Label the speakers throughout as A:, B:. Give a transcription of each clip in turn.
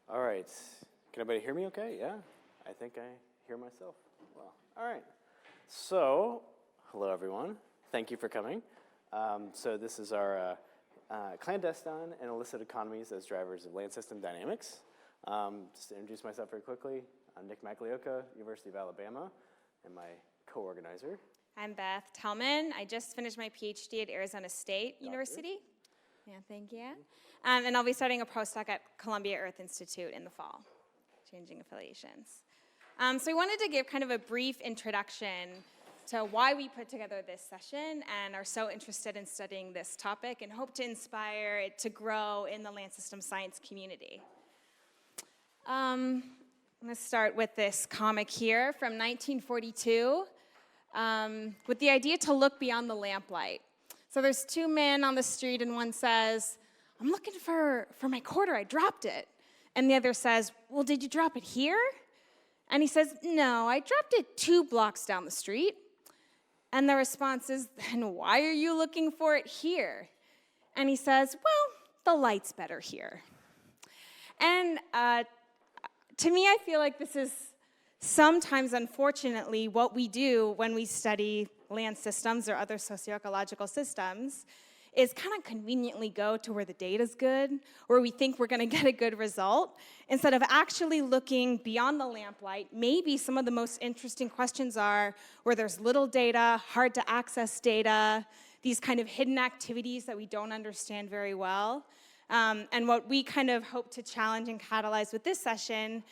A: All right. Can everybody hear me okay? Yeah? I think I hear myself well. All right. So, hello everyone. Thank you for coming. So this is our clandestine and illicit economies as drivers of land system dynamics. Just to introduce myself very quickly, I'm Nick Magliocca, University of Alabama, and my co-organizer.
B: I'm Beth Tellman. I just finished my PhD at Arizona State University. Yeah, thank you. And I'll be starting a postdoc at Columbia Earth Institute in the fall, changing affiliations. So we wanted to give kind of a brief introduction to why we put together this session and are so interested in studying this topic and hope to inspire it to grow in the land system science community. I'm going to start with this comic here from 1942 with the idea to look beyond the lamplight. So there's two men on the street and one says, I'm looking for my quarter, I dropped it. And the other says, well, did you drop it here? And he says, no, I dropped it 2 blocks down the street. And the response is, then why are you looking for it here? And he says, well, the light's better here. And to me, I feel like this is sometimes, unfortunately, what we do when we study land systems or other socio-ecological systems is kind of conveniently go to where the data's good, where we think we're going to get a good result, instead of actually looking beyond the lamplight. Maybe some of the most interesting questions are where there's little data, hard to access data, these kind of hidden activities that we don't understand very well. And what we kind of hope to challenge and catalyze with this session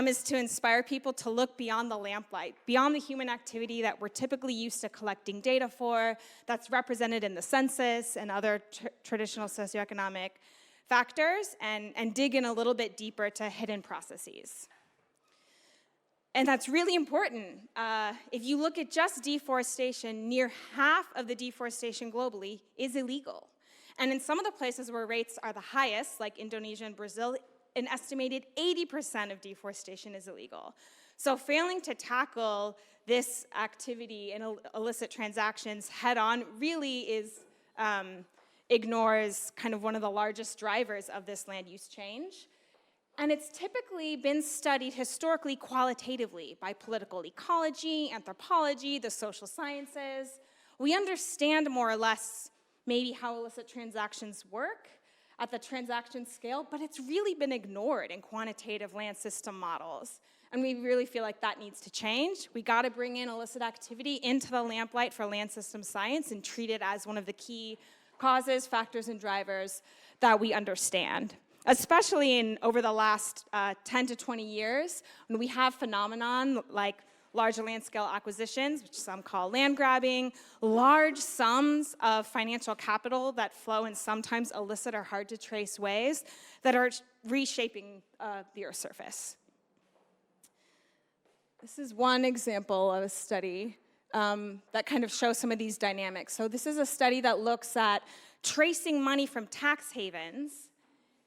B: is to inspire people to look beyond the lamplight, beyond the human activity that we're typically used to collecting data for, that's represented in the census and other traditional socioeconomic factors, and dig in a little bit deeper to hidden processes. And that's really important. If you look at just deforestation, near half of the deforestation globally is illegal. And in some of the places where rates are the highest, like Indonesia and Brazil, an estimated 80% of deforestation is illegal. So failing to tackle this activity in illicit transactions head on really ignores kind of one of the largest drivers of this land use change. And it's typically been studied historically qualitatively by political ecology, anthropology, the social sciences. We understand more or less maybe how illicit transactions work at the transaction scale, but it's really been ignored in quantitative land system models. And we really feel like that needs to change. We gotta bring in illicit activity into the lamplight for land system science and treat it as one of the key causes, factors, and drivers that we understand. Especially over the last 10 to 20 years, when we have phenomenon like large land-scale acquisitions, which some call land grabbing, large sums of financial capital that flow in sometimes illicit or hard-to-trace ways that are reshaping the Earth's surface. This is one example of a study that kind of shows some of these dynamics. So this is a study that looks at tracing money from tax havens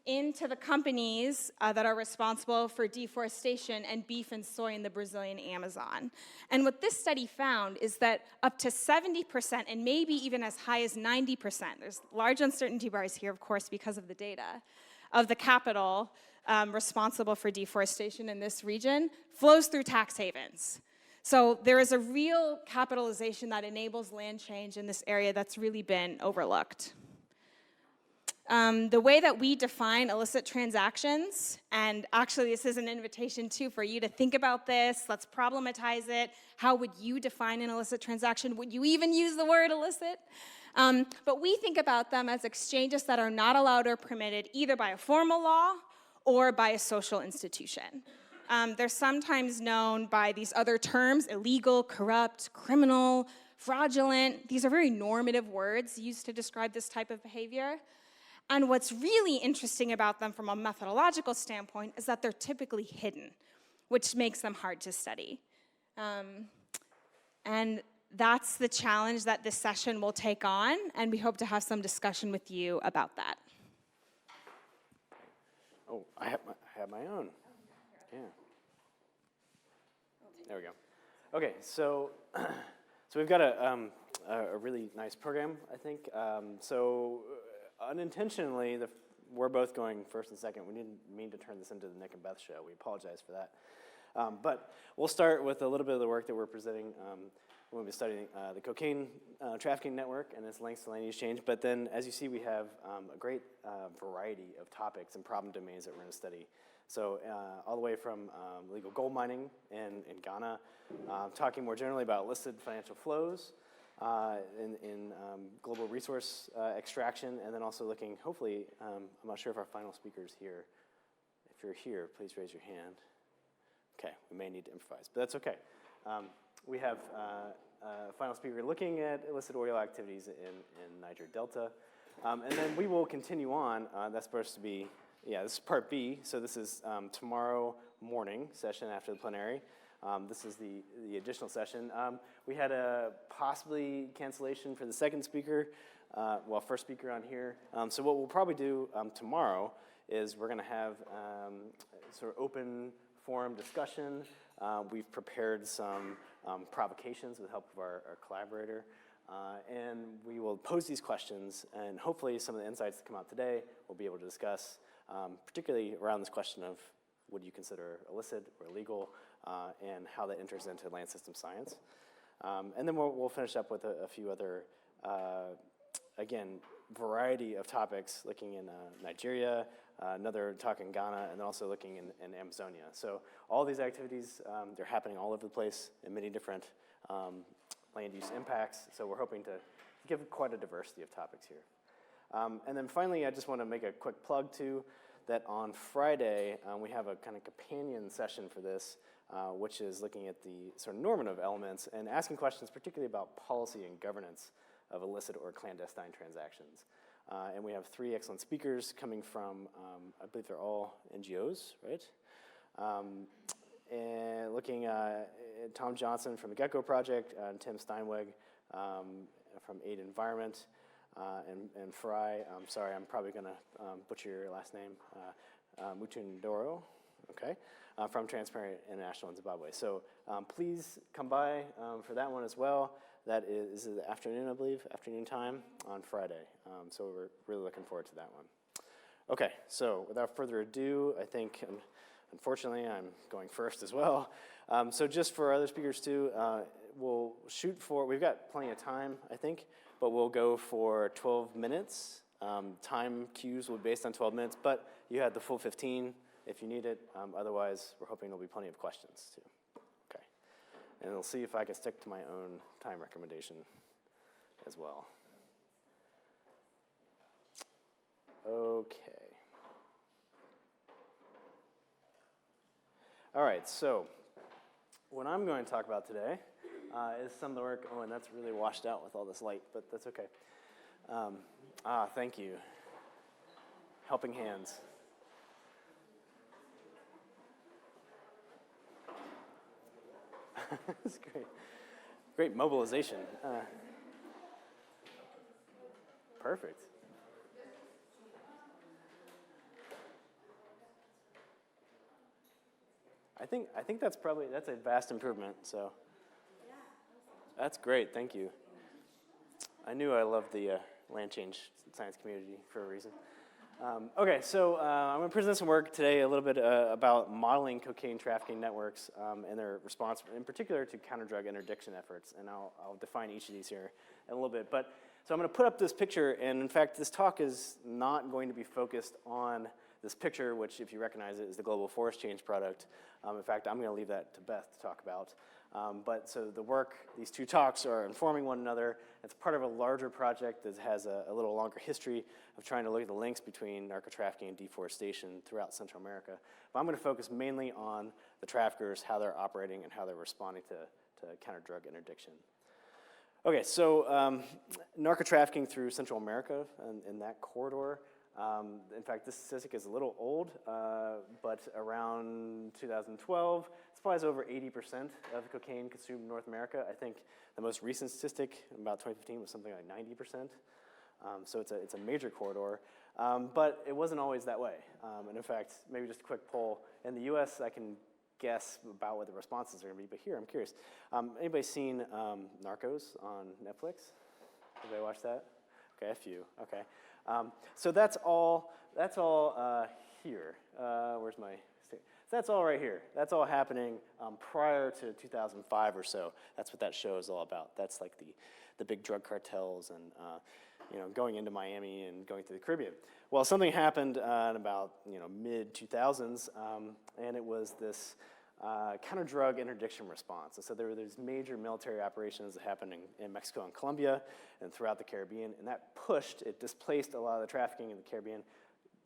B: into the companies that are responsible for deforestation and beef and soy in the Brazilian Amazon. And what this study found is that up to 70% and maybe even as high as 90%, there's large uncertainty bars here, of course, because of the data, of the capital responsible for deforestation in this region flows through tax havens. So there is a real capitalization that enables land change in this area that's really been overlooked. The way that we define illicit transactions, and actually this is an invitation too for you to think about this, let's problematize it. How would you define an illicit transaction? Would you even use the word illicit? But we think about them as exchanges that are not allowed or permitted either by a formal law or by a social institution. They're sometimes known by these other terms: illegal, corrupt, criminal, fraudulent. These are very normative words used to describe this type of behavior. And what's really interesting about them from a methodological standpoint is that they're typically hidden, which makes them hard to study. And that's the challenge that this session will take on, and we hope to have some discussion with you about that.
A: Oh, I have my own. Yeah. There we go. Okay, so we've got a really nice program, I think. So unintentionally, we're both going first and second. We didn't mean to turn this into the Nick and Beth show. We apologize for that. But we'll start with a little bit of the work that we're presenting. We'll be studying the cocaine trafficking network and its links to land use change. But then, as you see, we have a great variety of topics and problem domains that we're going to study. So all the way from illegal gold mining in Ghana, talking more generally about illicit financial flows in global resource extraction, and then also looking, hopefully, I'm not sure if our final speaker's here. If you're here, please raise your hand. Okay, we may need to improvise, but that's okay. We have a final speaker looking at illicit oil activities in Niger Delta. And then we will continue on. That's supposed to be, this is part B. So this is tomorrow morning session after the plenary. This is the additional session. We had a possibly cancellation for the second speaker, first speaker on here. So what we'll probably do tomorrow is we're going to have sort of open forum discussion. We've prepared some provocations with the help of our collaborator. And we will pose these questions, and hopefully some of the insights that come out today we'll be able to discuss, particularly around this question of what do you consider illicit or illegal, and how that enters into land system science. And then we'll finish up with a few other, again, variety of topics, looking in Nigeria, another talk in Ghana, and then also looking in Amazonia. So all these activities, they're happening all over the place in many different land use impacts. So we're hoping to give quite a diversity of topics here. And then finally, I just want to make a quick plug too, that on Friday, we have a kind of companion session for this, which is looking at the sort of normative elements and asking questions particularly about policy and governance of illicit or clandestine transactions. And we have 3 excellent speakers coming from, I believe they're all NGOs, right? And looking at Tom Johnson from the Gecko Project, and Tim Steinweg from Aid Environment, and Fry, I'm sorry, I'm probably going to butcher your last name, Mutundoro, okay, from Transparent International in Zimbabwe. So please come by for that one as well. That is the afternoon, I believe, afternoon time on Friday. So we're really looking forward to that one. Okay, so without further ado, I think, unfortunately, I'm going first as well. So just for other speakers too, we'll shoot for, we've got plenty of time, I think, but we'll go for 12 minutes. Time cues will be based on 12 minutes, but you had the full 15 if you need it. Otherwise, we're hoping there'll be plenty of questions too. Okay, and we'll see if I can stick to my own time recommendation as well. Okay. All right, so what I'm going to talk about today is some of the work, and that's really washed out with all this light, but that's okay. Thank you. Helping hands. That's great. Great mobilization. Perfect. I think that's a vast improvement, so. That's great, thank you. I knew I loved the land change science community for a reason. Okay, so I'm going to present some work today a little bit about modeling cocaine trafficking networks and their response, in particular, to counterdrug interdiction efforts. And I'll define each of these here in a little bit. But so I'm going to put up this picture, and in fact, this talk is not going to be focused on this picture, which, if you recognize it, is the global forest change product. In fact, I'm going to leave that to Beth to talk about. But so the work, these 2 talks are informing one another. It's part of a larger project that has a little longer history of trying to look at the links between narco-trafficking and deforestation throughout Central America. But I'm going to focus mainly on the traffickers, how they're operating, and how they're responding to counter-drug interdiction. Okay, so narco-trafficking through Central America and in that corridor. In fact, this statistic is a little old, but around 2012, it supplies over 80% of the cocaine consumed in North America. I think the most recent statistic, about 2015, was something like 90%. So it's a major corridor, but it wasn't always that way. And in fact, maybe just a quick poll. In the US, I can guess about what the responses are going to be, but here I'm curious. Anybody seen Narcos on Netflix? Anybody watch that? Okay, a few, okay. So that's all here. Where's my state? So that's all right here. That's all happening prior to 2005 or so. That's what that show is all about. That's like the big drug cartels and going into Miami and going through the Caribbean. Well, something happened in about mid 2000s, and it was this counter-drug interdiction response. And so there were these major military operations that happened in Mexico and Colombia and throughout the Caribbean, and that it displaced a lot of the trafficking in the Caribbean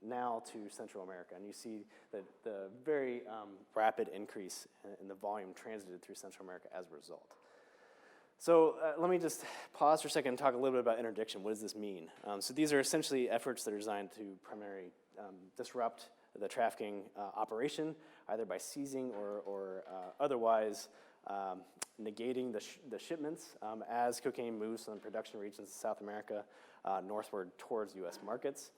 A: now to Central America. And you see the very rapid increase in the volume transited through Central America as a result. So let me just pause for a second and talk a little bit about interdiction. What does this mean? So these are essentially efforts that are designed to primarily disrupt the trafficking operation, either by seizing or otherwise negating the shipments as cocaine moves from production regions of South America northward towards U.S. markets.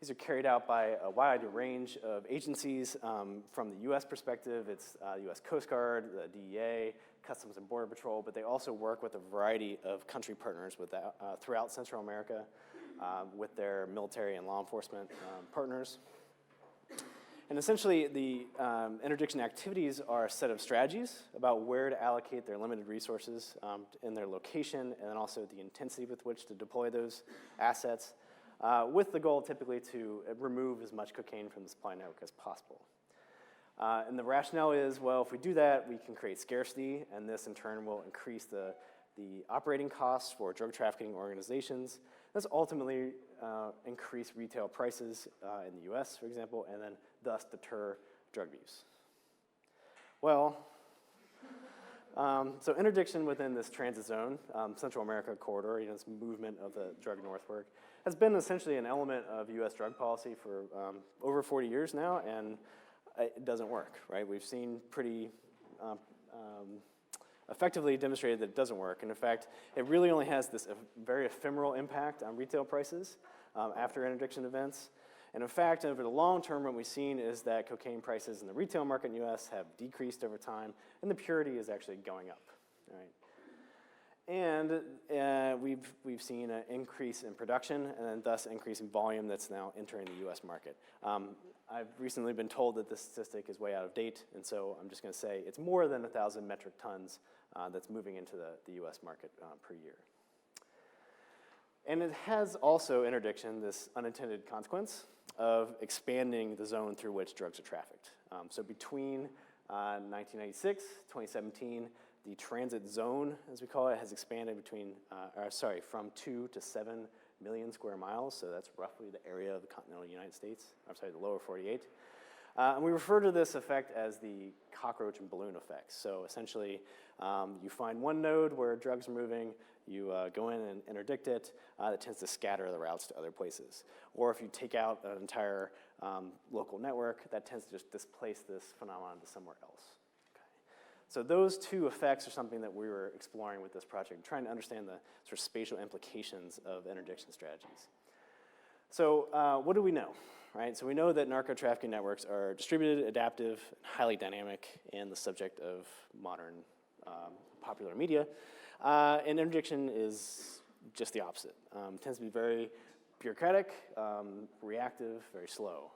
A: These are carried out by a wide range of agencies. From the U.S. perspective, it's the U.S. Coast Guard, the DEA, Customs and Border Patrol, but they also work with a variety of country partners throughout Central America with their military and law enforcement partners. And essentially, the interdiction activities are a set of strategies about where to allocate their limited resources and their location, and then also the intensity with which to deploy those assets, with the goal typically to remove as much cocaine from the supply network as possible. And the rationale is, well, if we do that, we can create scarcity, and this in turn will increase the operating costs for drug trafficking organizations. This ultimately increase retail prices in the U.S., for example, and then thus deter drug use. Well, so interdiction within this transit zone, Central America corridor, this movement of the drug northward, has been essentially an element of U.S. drug policy for over 40 years now, and it doesn't work, right? We've seen pretty effectively demonstrated that it doesn't work. And in fact, it really only has this very ephemeral impact on retail prices after interdiction events. And in fact, over the long term, what we've seen is that cocaine prices in the retail market in the U.S. have decreased over time, and the purity is actually going up, right? And we've seen an increase in production and thus increase in volume that's now entering the U.S. market. I've recently been told that this statistic is way out of date, and so I'm just going to say it's more than 1,000 metric tons that's moving into the U.S. market per year. And it has also, interdiction, this unintended consequence of expanding the zone through which drugs are trafficked. So between 1996, 2017, the transit zone, as we call it, has expanded from 2 to 7 million square miles. So that's roughly the area of the continental United States, the lower 48. And we refer to this effect as the cockroach and balloon effect. So essentially, you find one node where drugs are moving, you go in and interdict it, that tends to scatter the routes to other places. Or if you take out an entire local network, that tends to just displace this phenomenon to somewhere else. So those two effects are something that we were exploring with this project, trying to understand the sort of spatial implications of interdiction strategies. So what do we know, right? So we know that narco-trafficking networks are distributed, adaptive, highly dynamic, and the subject of modern popular media. And interdiction is just the opposite. It tends to be very bureaucratic, reactive, very slow.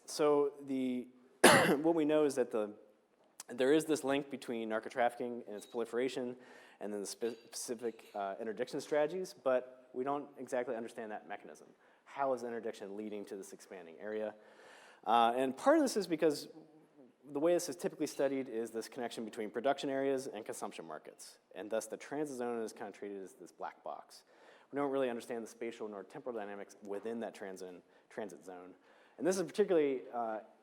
A: So what we know is that there is this link between narco-trafficking and its proliferation and then the specific interdiction strategies, but we don't exactly understand that mechanism. How is interdiction leading to this expanding area? And part of this is because the way this is typically studied is this connection between production areas and consumption markets, and thus the transit zone is kind of treated as this black box. We don't really understand the spatial nor temporal dynamics within that transit zone. And this is particularly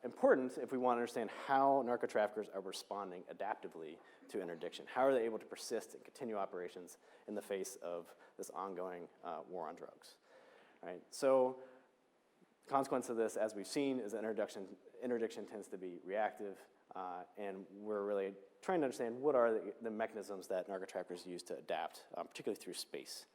A: important if we want to understand how narco-traffickers are responding adaptively to interdiction. How are they able to persist and continue operations in the face of this ongoing war on drugs? Right? So the consequence of this, as we've seen, is that interdiction tends to be reactive, and we're really trying to understand what are the mechanisms that narco-traffickers use to adapt, particularly through space.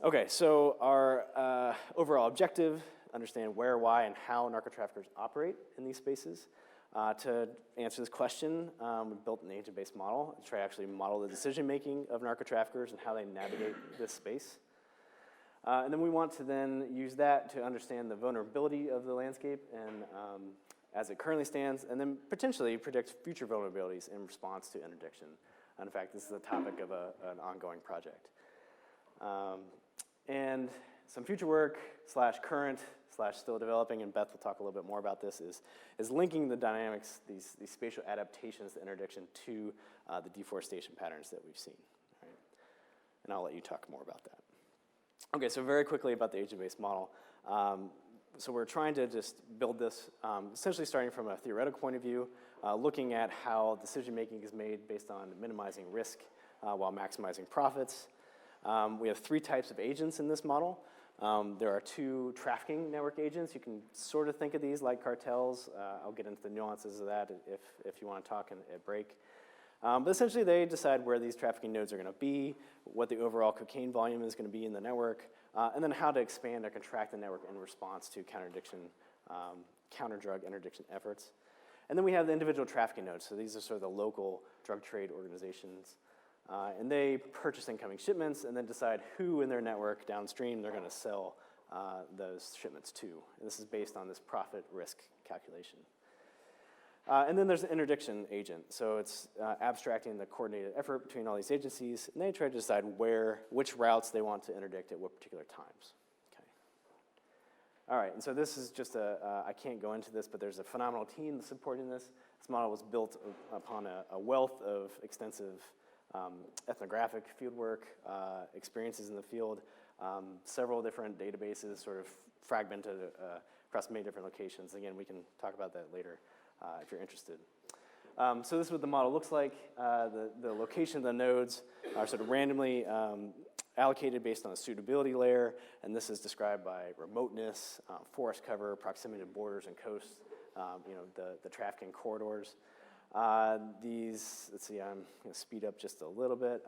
A: Okay, so our overall objective, understand where, why, and how narco-traffickers operate in these spaces. To answer this question, we built an agent-based model to try to actually model the decision-making of narco-traffickers and how they navigate this space. And then we want to then use that to understand the vulnerability of the landscape and as it currently stands, and then potentially predict future vulnerabilities in response to interdiction. And in fact, this is the topic of an ongoing project. And some future work / current / still developing, and Beth will talk a little bit more about this, is linking the dynamics, these spatial adaptations to interdiction to the deforestation patterns that we've seen. Right? And I'll let you talk more about that. Okay, so very quickly about the agent-based model. So we're trying to just build this, essentially starting from a theoretical point of view, looking at how decision-making is made based on minimizing risk while maximizing profits. We have 3 types of agents in this model. There are 2 trafficking network agents. You can sort of think of these like cartels. I'll get into the nuances of that if you want to talk at break. But essentially, they decide where these trafficking nodes are going to be, what the overall cocaine volume is going to be in the network, and then how to expand or contract the network in response to counter-drug interdiction efforts. And then we have the individual trafficking nodes. So these are sort of the local drug trade organizations. And they purchase incoming shipments and then decide who in their network downstream they're going to sell those shipments to. And this is based on this profit-risk calculation. And then there's the interdiction agent. So it's abstracting the coordinated effort between all these agencies, and they try to decide which routes they want to interdict at what particular times. Okay. All right, and so this is just I can't go into this, but there's a phenomenal team supporting this. This model was built upon a wealth of extensive ethnographic fieldwork, experiences in the field, several different databases sort of fragmented across many different locations. Again, we can talk about that later. If you're interested. So this is what the model looks like. The location of the nodes are sort of randomly allocated based on a suitability layer, and this is described by remoteness, forest cover, proximity to borders and coasts, the trafficking corridors. Let's see, I'm going to speed up just a little bit.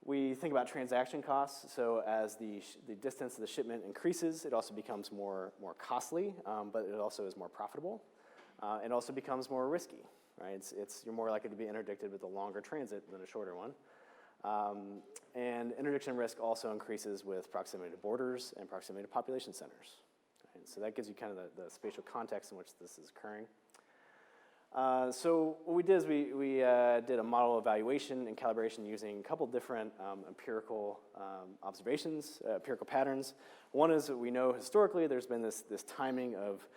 A: We think about transaction costs. So as the distance of the shipment increases, it also becomes more costly, but it also is more profitable. It also becomes more risky, right? You're more likely to be interdicted with a longer transit than a shorter one. And interdiction risk also increases with proximity to borders and proximity to population centers. Right? So that gives you kind of the spatial context in which this is occurring. So what we did is we did a model evaluation and calibration using a couple different empirical observations, empirical patterns. One is that we know historically there's been this timing of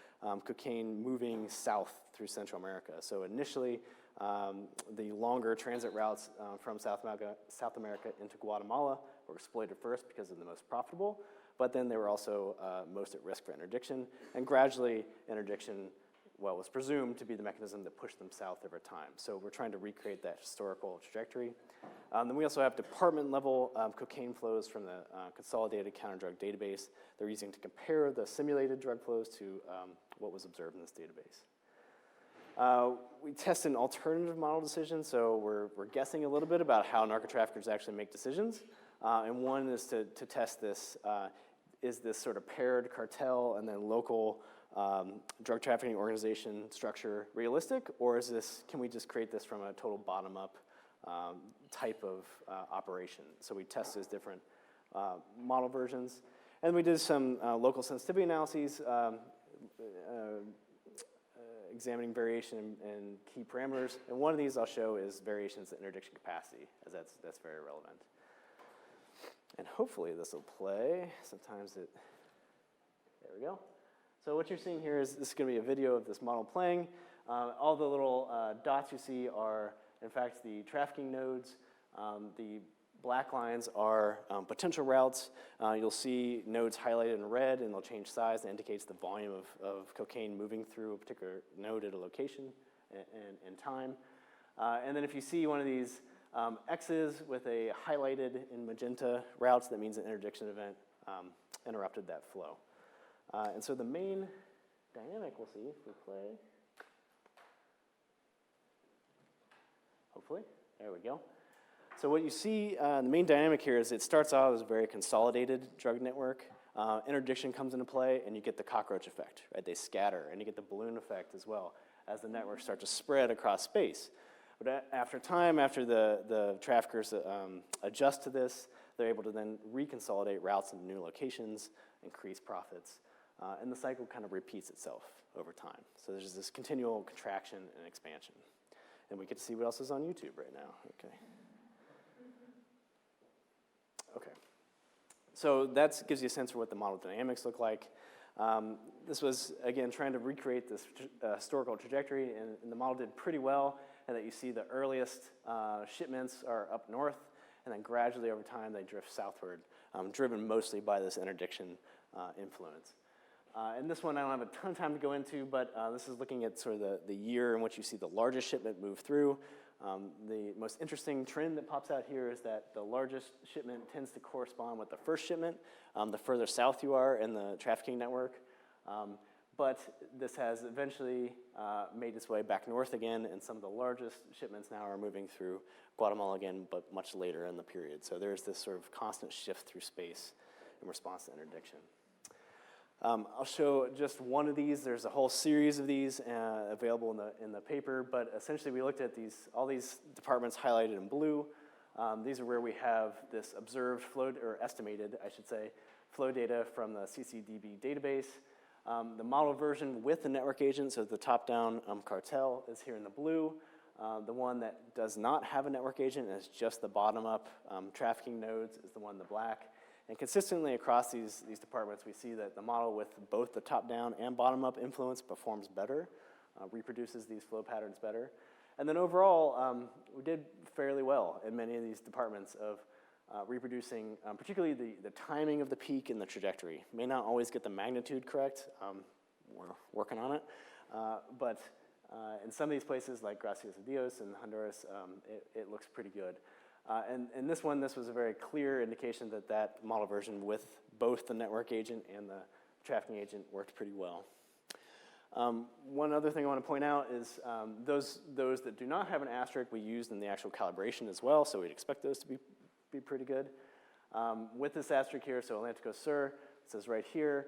A: cocaine moving south through Central America. So initially, the longer transit routes from South America into Guatemala were exploited first because they're the most profitable, but then they were also most at risk for interdiction, and gradually interdiction was presumed to be the mechanism that pushed them south over time. So we're trying to recreate that historical trajectory. Then we also have department-level cocaine flows from the Consolidated Counter-Drug Database. They're using to compare the simulated drug flows to what was observed in this database. We test an alternative model decision, so we're guessing a little bit about how narco-traffickers actually make decisions. And one is to test this, is this sort of paired cartel and then local drug trafficking organization structure realistic, or can we just create this from a total bottom-up type of operation? So we test those different model versions. And we did some local sensitivity analyses, examining variation in key parameters. And one of these I'll show is variations in interdiction capacity, as that's very relevant. And hopefully this will play. There we go. So what you're seeing here is this is going to be a video of this model playing. All the little dots you see are, in fact, the trafficking nodes. The black lines are potential routes. You'll see nodes highlighted in red, and they'll change size. That indicates the volume of cocaine moving through a particular node at a location and time. And then if you see one of these X's with a highlighted in magenta routes, that means an interdiction event interrupted that flow. And so the main dynamic, we'll see if we play. Hopefully, there we go. So what you see, the main dynamic here is it starts out as a very consolidated drug network. Interdiction comes into play, and you get the cockroach effect, right? They scatter, and you get the balloon effect as well as the networks start to spread across space. But after time, after the traffickers adjust to this, they're able to then reconsolidate routes into new locations, increase profits, and the cycle kind of repeats itself over time. So there's this continual contraction and expansion. And we get to see what else is on YouTube right now. Okay. So that gives you a sense for what the model dynamics look like. This was, again, trying to recreate this historical trajectory, and the model did pretty well, and that you see the earliest shipments are up north, and then gradually over time they drift southward, driven mostly by this interdiction influence. And this one I don't have a ton of time to go into, but this is looking at sort of the year in which you see the largest shipment move through. The most interesting trend that pops out here is that the largest shipment tends to correspond with the first shipment, the further south you are in the trafficking network. But this has eventually made its way back north again, and some of the largest shipments now are moving through Guatemala again, but much later in the period. So there's this sort of constant shift through space in response to interdiction. I'll show just one of these. There's a whole series of these available in the paper, but essentially we looked at all these departments highlighted in blue. These are where we have this observed flow, or estimated, I should say, flow data from the CCDB database. The model version with the network agent, so the top-down cartel is here in the blue. The one that does not have a network agent and is just the bottom-up trafficking nodes is the one in the black. And consistently across these departments, we see that the model with both the top-down and bottom-up influence performs better, reproduces these flow patterns better. And then overall, we did fairly well in many of these departments of reproducing, particularly the timing of the peak and the trajectory. May not always get the magnitude correct. We're working on it. But in some of these places, like Gracias a Dios and Honduras, it looks pretty good. And this was a very clear indication that model version with both the network agent and the trafficking agent worked pretty well. One other thing I want to point out is those that do not have an asterisk we used in the actual calibration as well, so we'd expect those to be pretty good. With this asterisk here, so Atlantico Sur, it says right here,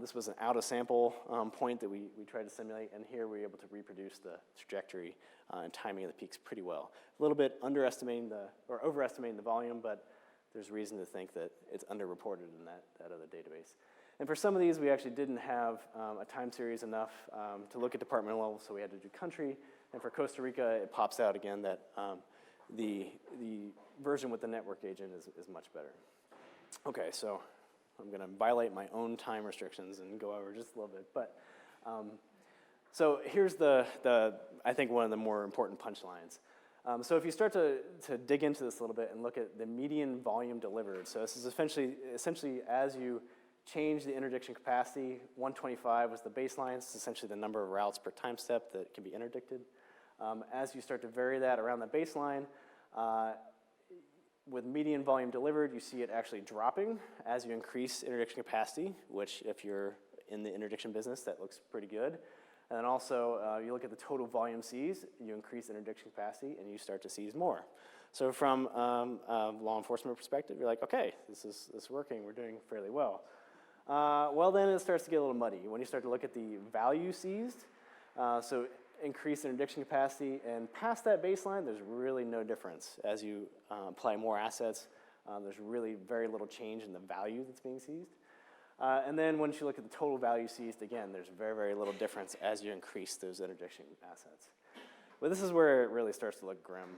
A: this was an out-of-sample point that we tried to simulate, and here we were able to reproduce the trajectory and timing of the peaks pretty well. A little bit overestimating the volume, but there's reason to think that it's underreported in that other database. And for some of these, we actually didn't have a time series enough to look at departmental level, so we had to do country. And for Costa Rica, it pops out again that the version with the network agent is much better. Okay, so I'm going to violate my own time restrictions and go over just a little bit. But so here's I think one of the more important punchlines. So if you start to dig into this a little bit and look at the median volume delivered, so this is essentially as you change the interdiction capacity, 125 was the baseline. It's essentially the number of routes per time step that can be interdicted. As you start to vary that around the baseline, with median volume delivered, you see it actually dropping as you increase interdiction capacity, which if you're in the interdiction business, that looks pretty good. And then also, you look at the total volume seized, you increase interdiction capacity, and you start to seize more. So from a law enforcement perspective, you're like, okay, this is working, we're doing fairly well. Well, then it starts to get a little muddy. When you start to look at the value seized, so increased interdiction capacity, and past that baseline, there's really no difference. As you apply more assets, there's really very little change in the value that's being seized. And then once you look at the total value seized, again, there's very, very little difference as you increase those interdiction assets. But this is where it really starts to look grim.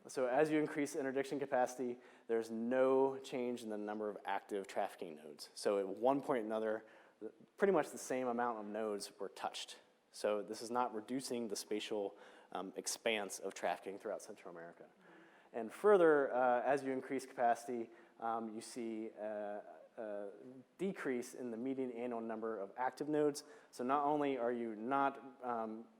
A: So as you increase interdiction capacity, there's no change in the number of active trafficking nodes. So at one point or another, pretty much the same amount of nodes were touched. So this is not reducing the spatial expanse of trafficking throughout Central America. And further, as you increase capacity, you see decrease in the median annual number of active nodes. So not only are you not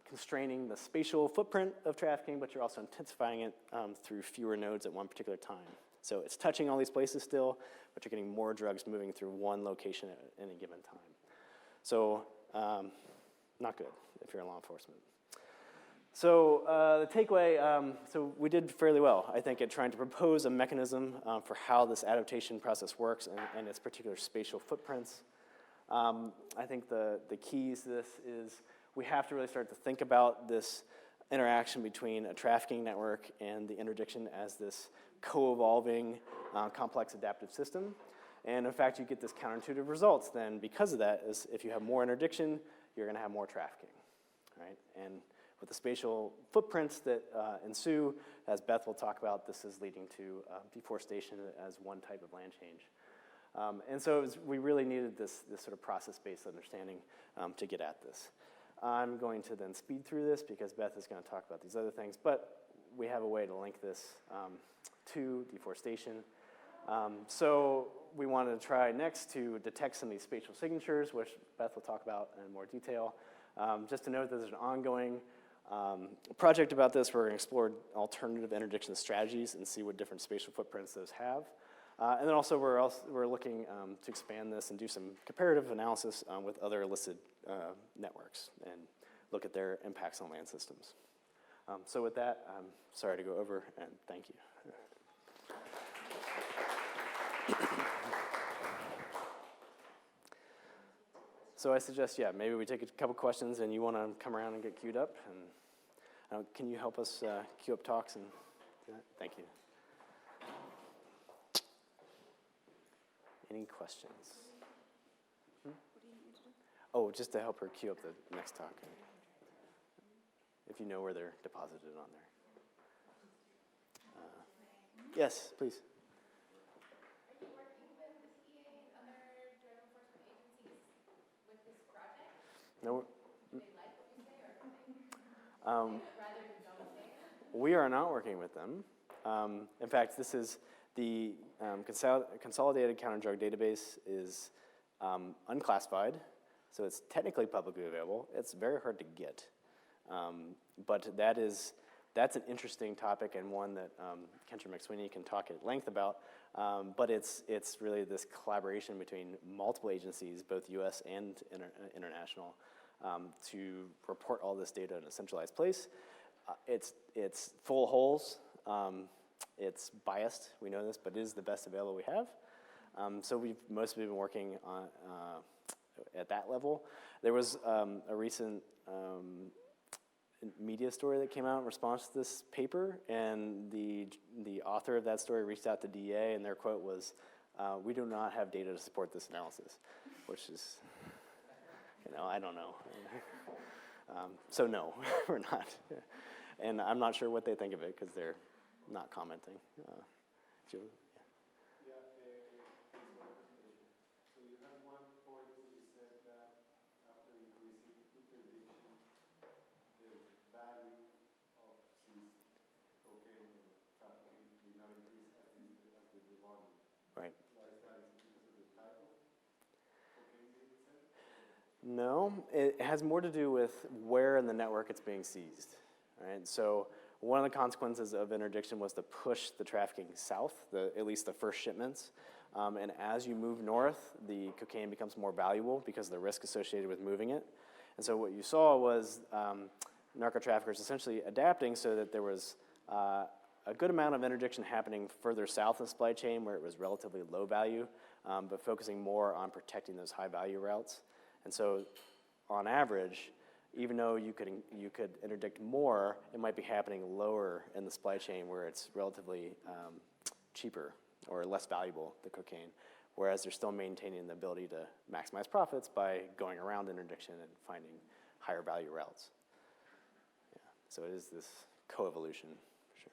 A: constraining the spatial footprint of trafficking, but you're also intensifying it through fewer nodes at one particular time. So it's touching all these places still, but you're getting more drugs moving through one location at any given time. So not good if you're in law enforcement. So the takeaway, so we did fairly well, I think, at trying to propose a mechanism for how this adaptation process works and its particular spatial footprints. I think the keys to this is we have to really start to think about this interaction between a trafficking network and the interdiction as this co-evolving, complex adaptive system. And in fact, you get this counterintuitive results then because of that, is if you have more interdiction, you're gonna have more trafficking, right? And with the spatial footprints that ensue, as Beth will talk about, this is leading to deforestation as one type of land change. And so we really needed this sort of process-based understanding to get at this. I'm going to then speed through this because Beth is going to talk about these other things, but we have a way to link this to deforestation. So we wanted to try next to detect some of these spatial signatures, which Beth will talk about in more detail. Just to note that there's an ongoing project about this. We're going to explore alternative interdiction strategies and see what different spatial footprints those have. And then also we're looking to expand this and do some comparative analysis with other illicit networks and look at their impacts on land systems. So with that, I'm sorry to go over, and thank you. So I suggest, yeah, maybe we take a couple questions, and you want to come around and get queued up. And can you help us queue up talks and do that? Thank you. Any questions? What do you need me to do? Oh, just to help her queue up the next talk. If you know where they're deposited on there. Yes, please.
C: Are you working with the DEA and other drug enforcement agencies with this project?
A: No.
C: Do they like what you say, or do they rather you don't say it?
A: We are not working with them. In fact, this is the consolidated counter-drug database is unclassified, so it's technically publicly available. It's very hard to get, but that's an interesting topic and one that Kendra McSweeney can talk at length about. But it's really this collaboration between multiple agencies, both U.S. and international, to report all this data in a centralized place. It's full of holes. It's biased, we know this, but it is the best available we have. So we've mostly been working on, at that level. There was a recent media story that came out in response to this paper, and the author of that story reached out to DEA, and their quote was, "We do not have data to support this analysis," which is, I don't know. So no, we're not. And I'm not sure what they think of it because they're not commenting. Joe?
D: Yeah, so you have one point where you said that after increasing interdiction, the value of seized cocaine or trafficking did not increase as did the volume.
A: Right.
D: Why is that? Is it because of the type of cocaine being seized?
A: No, it has more to do with where in the network it's being seized. Right? So one of the consequences of interdiction was to push the trafficking south, at least the first shipments. And as you move north, the cocaine becomes more valuable because of the risk associated with moving it. And so what you saw was narco-traffickers essentially adapting so that there was a good amount of interdiction happening further south in the supply chain where it was relatively low value, but focusing more on protecting those high value routes. And so on average, even though you could interdict more, it might be happening lower in the supply chain where it's relatively cheaper or less valuable, the cocaine, whereas they're still maintaining the ability to maximize profits by going around interdiction and finding higher value routes. Yeah. So it is this co-evolution, for sure.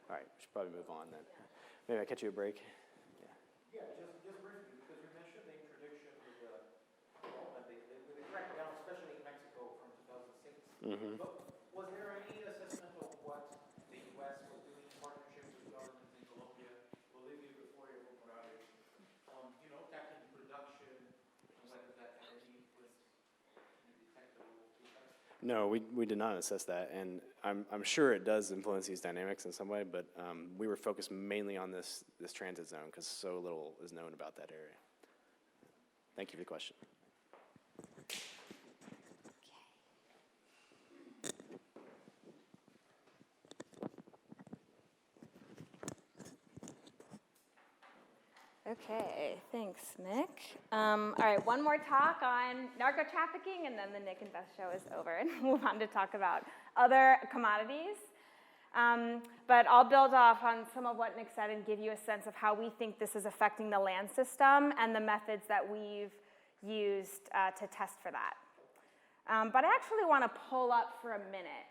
A: All right, we should probably move on then. Maybe I catch you a break?
E: Yeah, just briefly, because you mentioned the interdiction with the crackdown, especially in Mexico from 2006.
A: Mm-hmm.
E: But was there any assessment of what the U.S. was doing in partnership with governments in Colombia, Bolivia before Evo Morales, on tackling production and whether that had any influence in the detectable effects?
A: No, we did not assess that, and I'm sure it does influence these dynamics in some way, but we were focused mainly on this transit zone because so little is known about that area. Thank you for the question.
B: Okay, thanks, Nick. All right, one more talk on narco trafficking, and then the Nick and Beth show is over, and move on to talk about other commodities. But I'll build off on some of what Nick said and give you a sense of how we think this is affecting the land system and the methods that we've used to test for that. But I actually want to pull up for a minute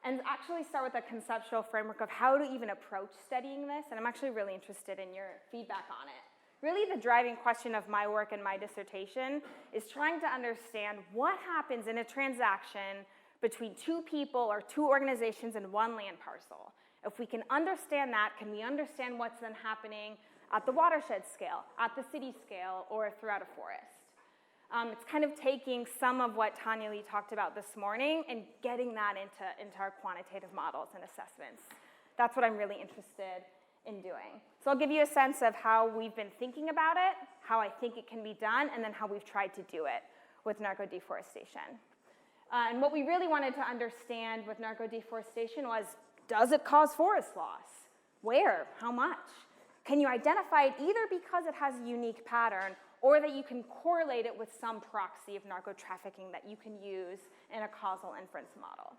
B: and actually start with a conceptual framework of how to even approach studying this, and I'm actually really interested in your feedback on it. Really, the driving question of my work and my dissertation is trying to understand what happens in a transaction between two people or two organizations in one land parcel. If we can understand that, can we understand what's then happening at the watershed scale, at the city scale, or throughout a forest? It's kind of taking some of what Tanya Lee talked about this morning and getting that into our quantitative models and assessments. That's what I'm really interested in doing. So I'll give you a sense of how we've been thinking about it, how I think it can be done, and then how we've tried to do it with narco-deforestation. And what we really wanted to understand with narco-deforestation was, does it cause forest loss? Where? How much? Can you identify it either because it has a unique pattern or that you can correlate it with some proxy of narco-trafficking that you can use in a causal inference model?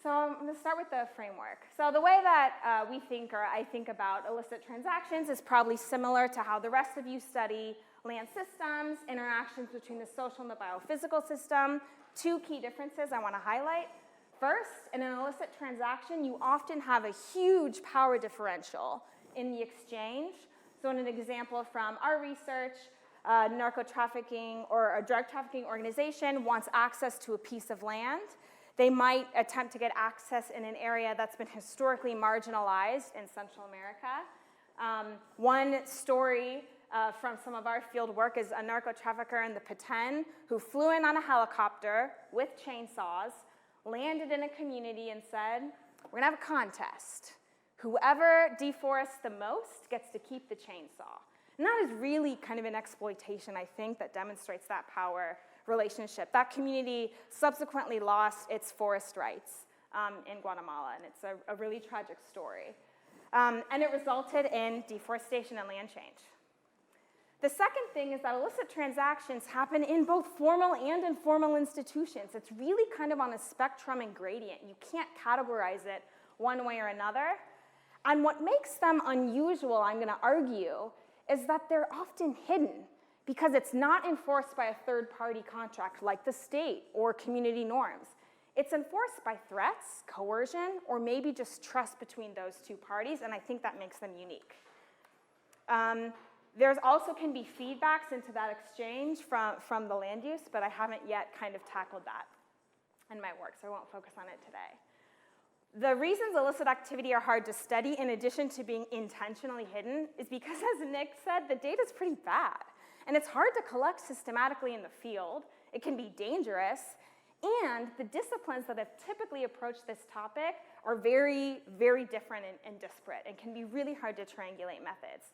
B: So I'm going to start with the framework. So the way that we think, or I think about illicit transactions is probably similar to how the rest of you study land systems, interactions between the social and the biophysical system. Two key differences I want to highlight. First, in an illicit transaction, you often have a huge power differential in the exchange. So in an example from our research, narco-trafficking or a drug trafficking organization wants access to a piece of land. They might attempt to get access in an area that's been historically marginalized in Central America. One story from some of our field work is a narco trafficker in the Petén who flew in on a helicopter with chainsaws, landed in a community and said, we're gonna have a contest. Whoever deforests the most gets to keep the chainsaw. And that is really kind of an exploitation, I think, that demonstrates that power relationship. That community subsequently lost its forest rights in Guatemala, and it's a really tragic story. And it resulted in deforestation and land change. The second thing is that illicit transactions happen in both formal and informal institutions. It's really kind of on a spectrum and gradient. You can't categorize it one way or another. And what makes them unusual, I'm going to argue, is that they're often hidden because it's not enforced by a third-party contract like the state or community norms. It's enforced by threats, coercion, or maybe just trust between those two parties, and I think that makes them unique. There's also can be feedbacks into that exchange from the land use, but I haven't yet kind of tackled that in my work, so I won't focus on it today. The reasons illicit activity are hard to study, in addition to being intentionally hidden, is because, as Nick said, the data is pretty bad. And it's hard to collect systematically in the field. It can be dangerous. And the disciplines that have typically approached this topic are very, very different and disparate and can be really hard to triangulate methods.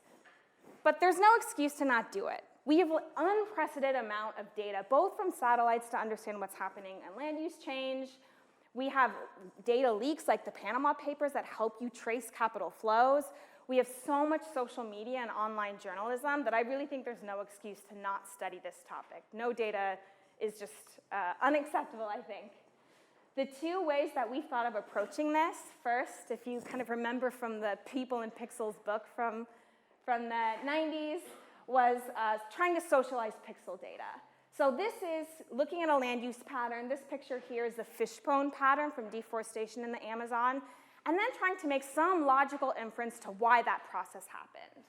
B: But there's no excuse to not do it. We have an unprecedented amount of data, both from satellites to understand what's happening in land use change. We have data leaks like the Panama Papers that help you trace capital flows. We have so much social media and online journalism that I really think there's no excuse to not study this topic. No data is just unacceptable, I think. The two ways that we thought of approaching this, first, if you kind of remember from the People in Pixels book from the 90s, was trying to socialize pixel data. So this is looking at a land use pattern. This picture here is the fishbone pattern from deforestation in the Amazon, and then trying to make some logical inference to why that process happened.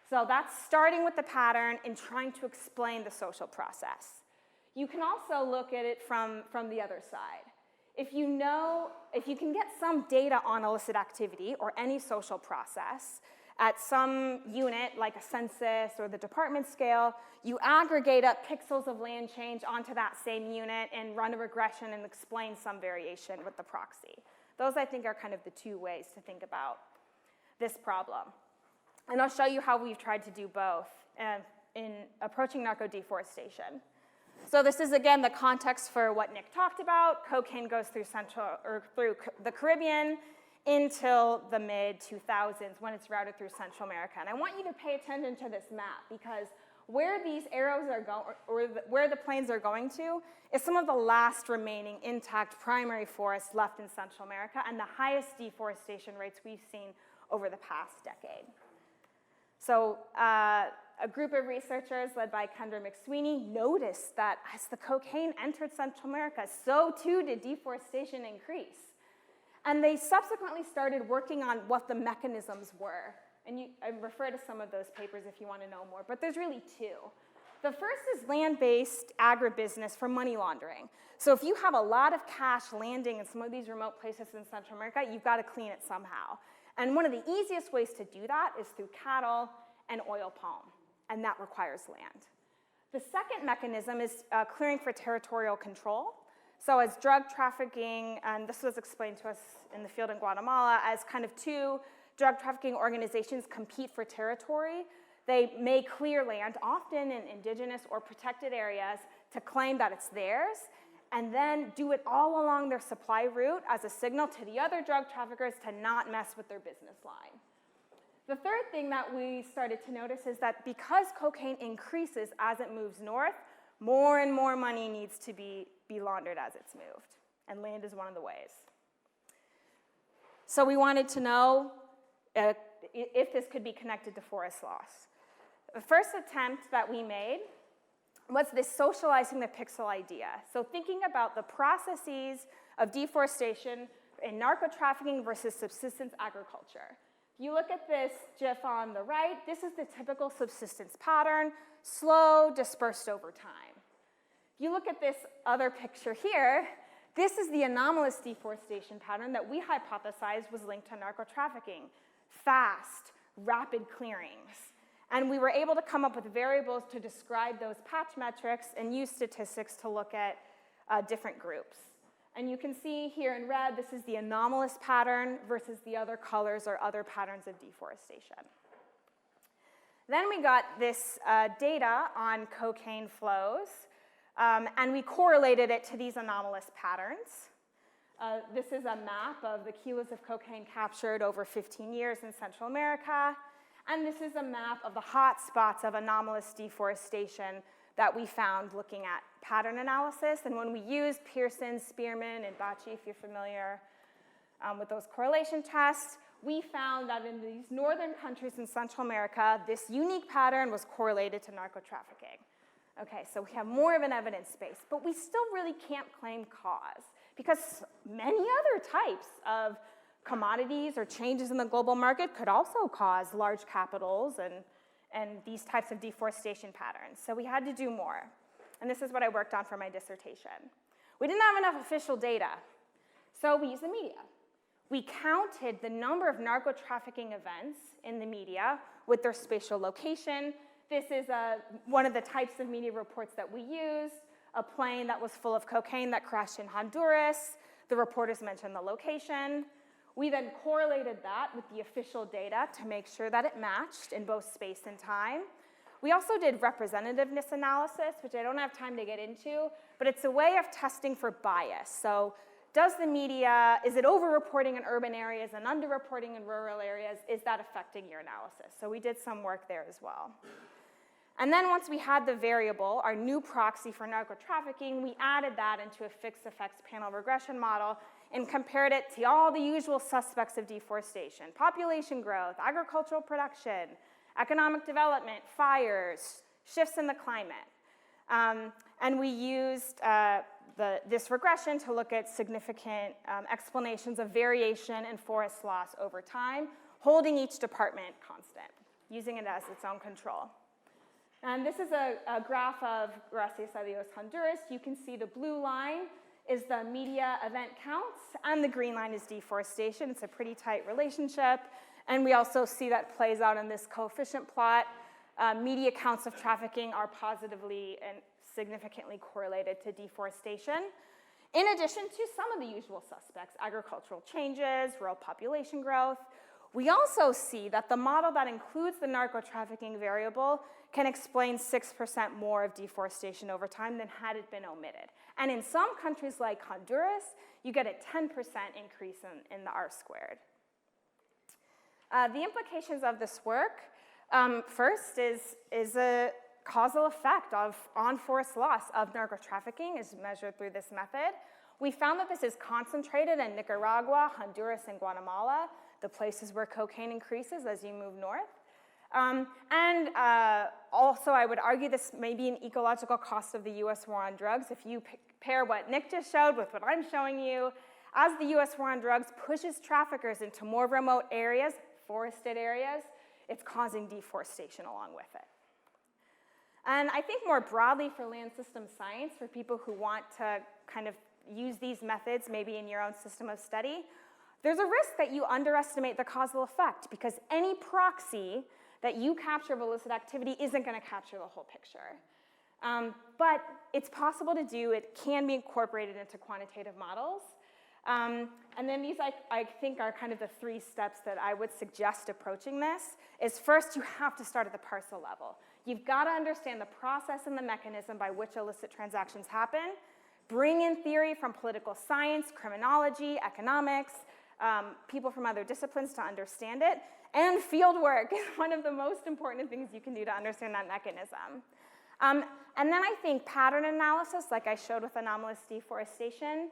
B: So that's starting with the pattern and trying to explain the social process. You can also look at it from the other side. If you can get some data on illicit activity or any social process at some unit like a census or the department scale, you aggregate up pixels of land change onto that same unit and run a regression and explain some variation with the proxy. Those, I think, are kind of the two ways to think about this problem. And I'll show you how we've tried to do both in approaching narco-deforestation. So this is, again, the context for what Nick talked about. Cocaine goes through the Caribbean until the mid-2000s when it's routed through Central America. And I want you to pay attention to this map because Where these arrows are going, or where the planes are going to, is some of the last remaining intact primary forests left in Central America and the highest deforestation rates we've seen over the past decade. So a group of researchers led by Kendra McSweeney noticed that as the cocaine entered Central America, so too did deforestation increase. And they subsequently started working on what the mechanisms were. And I refer to some of those papers if you want to know more, but there's really two. The first is land-based agribusiness for money laundering. So if you have a lot of cash landing in some of these remote places in Central America, you've got to clean it somehow. And one of the easiest ways to do that is through cattle and oil palm, and that requires land. The second mechanism is clearing for territorial control. So as drug trafficking, and this was explained to us in the field in Guatemala, as kind of two drug trafficking organizations compete for territory, they may clear land, often in indigenous or protected areas, to claim that it's theirs, and then do it all along their supply route as a signal to the other drug traffickers to not mess with their business line. The third thing that we started to notice is that because cocaine increases as it moves north, more and more money needs to be laundered as it's moved, and land is one of the ways. So we wanted to know if this could be connected to forest loss. The first attempt that we made was this socializing the pixel idea. So thinking about the processes of deforestation in narco-trafficking versus subsistence agriculture. You look at this GIF on the right, this is the typical subsistence pattern, slow, dispersed over time. If you look at this other picture here, this is the anomalous deforestation pattern that we hypothesized was linked to narco-trafficking. Fast, rapid clearings. And we were able to come up with variables to describe those patch metrics and use statistics to look at different groups. And you can see here in red, this is the anomalous pattern versus the other colors or other patterns of deforestation. Then we got this data on cocaine flows, and we correlated it to these anomalous patterns. This is a map of the kilos of cocaine captured over 15 years in Central America. And this is a map of the hot spots of anomalous deforestation that we found looking at pattern analysis. And when we used Pearson, Spearman, and Bacci, if you're familiar with those correlation tests, we found that in these northern countries in Central America, this unique pattern was correlated to narco-trafficking. Okay, so we have more of an evidence base, but we still really can't claim cause because many other types of commodities or changes in the global market could also cause large capitals and these types of deforestation patterns. So we had to do more. And this is what I worked on for my dissertation. We didn't have enough official data, so we used the media. We counted the number of narco-trafficking events in the media with their spatial location. This is one of the types of media reports that we used, a plane that was full of cocaine that crashed in Honduras. The reporters mentioned the location. We then correlated that with the official data to make sure that it matched in both space and time. We also did representativeness analysis, which I don't have time to get into, but it's a way of testing for bias. So does the media, is it over-reporting in urban areas and under-reporting in rural areas? Is that affecting your analysis? So we did some work there as well. And then once we had the variable, our new proxy for narco-trafficking, we added that into a fixed effects panel regression model and compared it to all the usual suspects of deforestation: population growth, agricultural production, economic development, fires, shifts in the climate. And we used this regression to look at significant explanations of variation in forest loss over time, holding each department constant, using it as its own control. And this is a graph of Gracias a Dios, Honduras. You can see the blue line is the media event counts, and the green line is deforestation. It's a pretty tight relationship. And we also see that plays out in this coefficient plot. Media counts of trafficking are positively and significantly correlated to deforestation, in addition to some of the usual suspects: agricultural changes, rural population growth. We also see that the model that includes the narco-trafficking variable can explain 6% more of deforestation over time than had it been omitted. And in some countries like Honduras, you get a 10% increase in the R-squared. The implications of this work, first, is a
F: causal effect on forest loss of narco-trafficking is measured through this method. We found that this is concentrated in Nicaragua, Honduras, and Guatemala, the places where cocaine increases as you move north. Also, I would argue this may be an ecological cost of the US war on drugs. If you pair what Nick just showed with what I'm showing you, as the US war on drugs pushes traffickers into more remote areas, forested areas, it's causing deforestation along with it. And I think more broadly for land system science, for people who want to kind of use these methods maybe in your own system of study, there's a risk that you underestimate the causal effect because any proxy that you capture of illicit activity isn't going to capture the whole picture. But it's possible to do. It can be incorporated into quantitative models. And then these, I think, are kind of the 3 steps that I would suggest approaching this, is first you have to start at the parcel level. You've got to understand the process and the mechanism by which illicit transactions happen. Bring in theory from political science, criminology, economics, people from other disciplines to understand it. And field work is one of the most important things you can do to understand that mechanism. And then I think pattern analysis, like I showed with anomalous deforestation,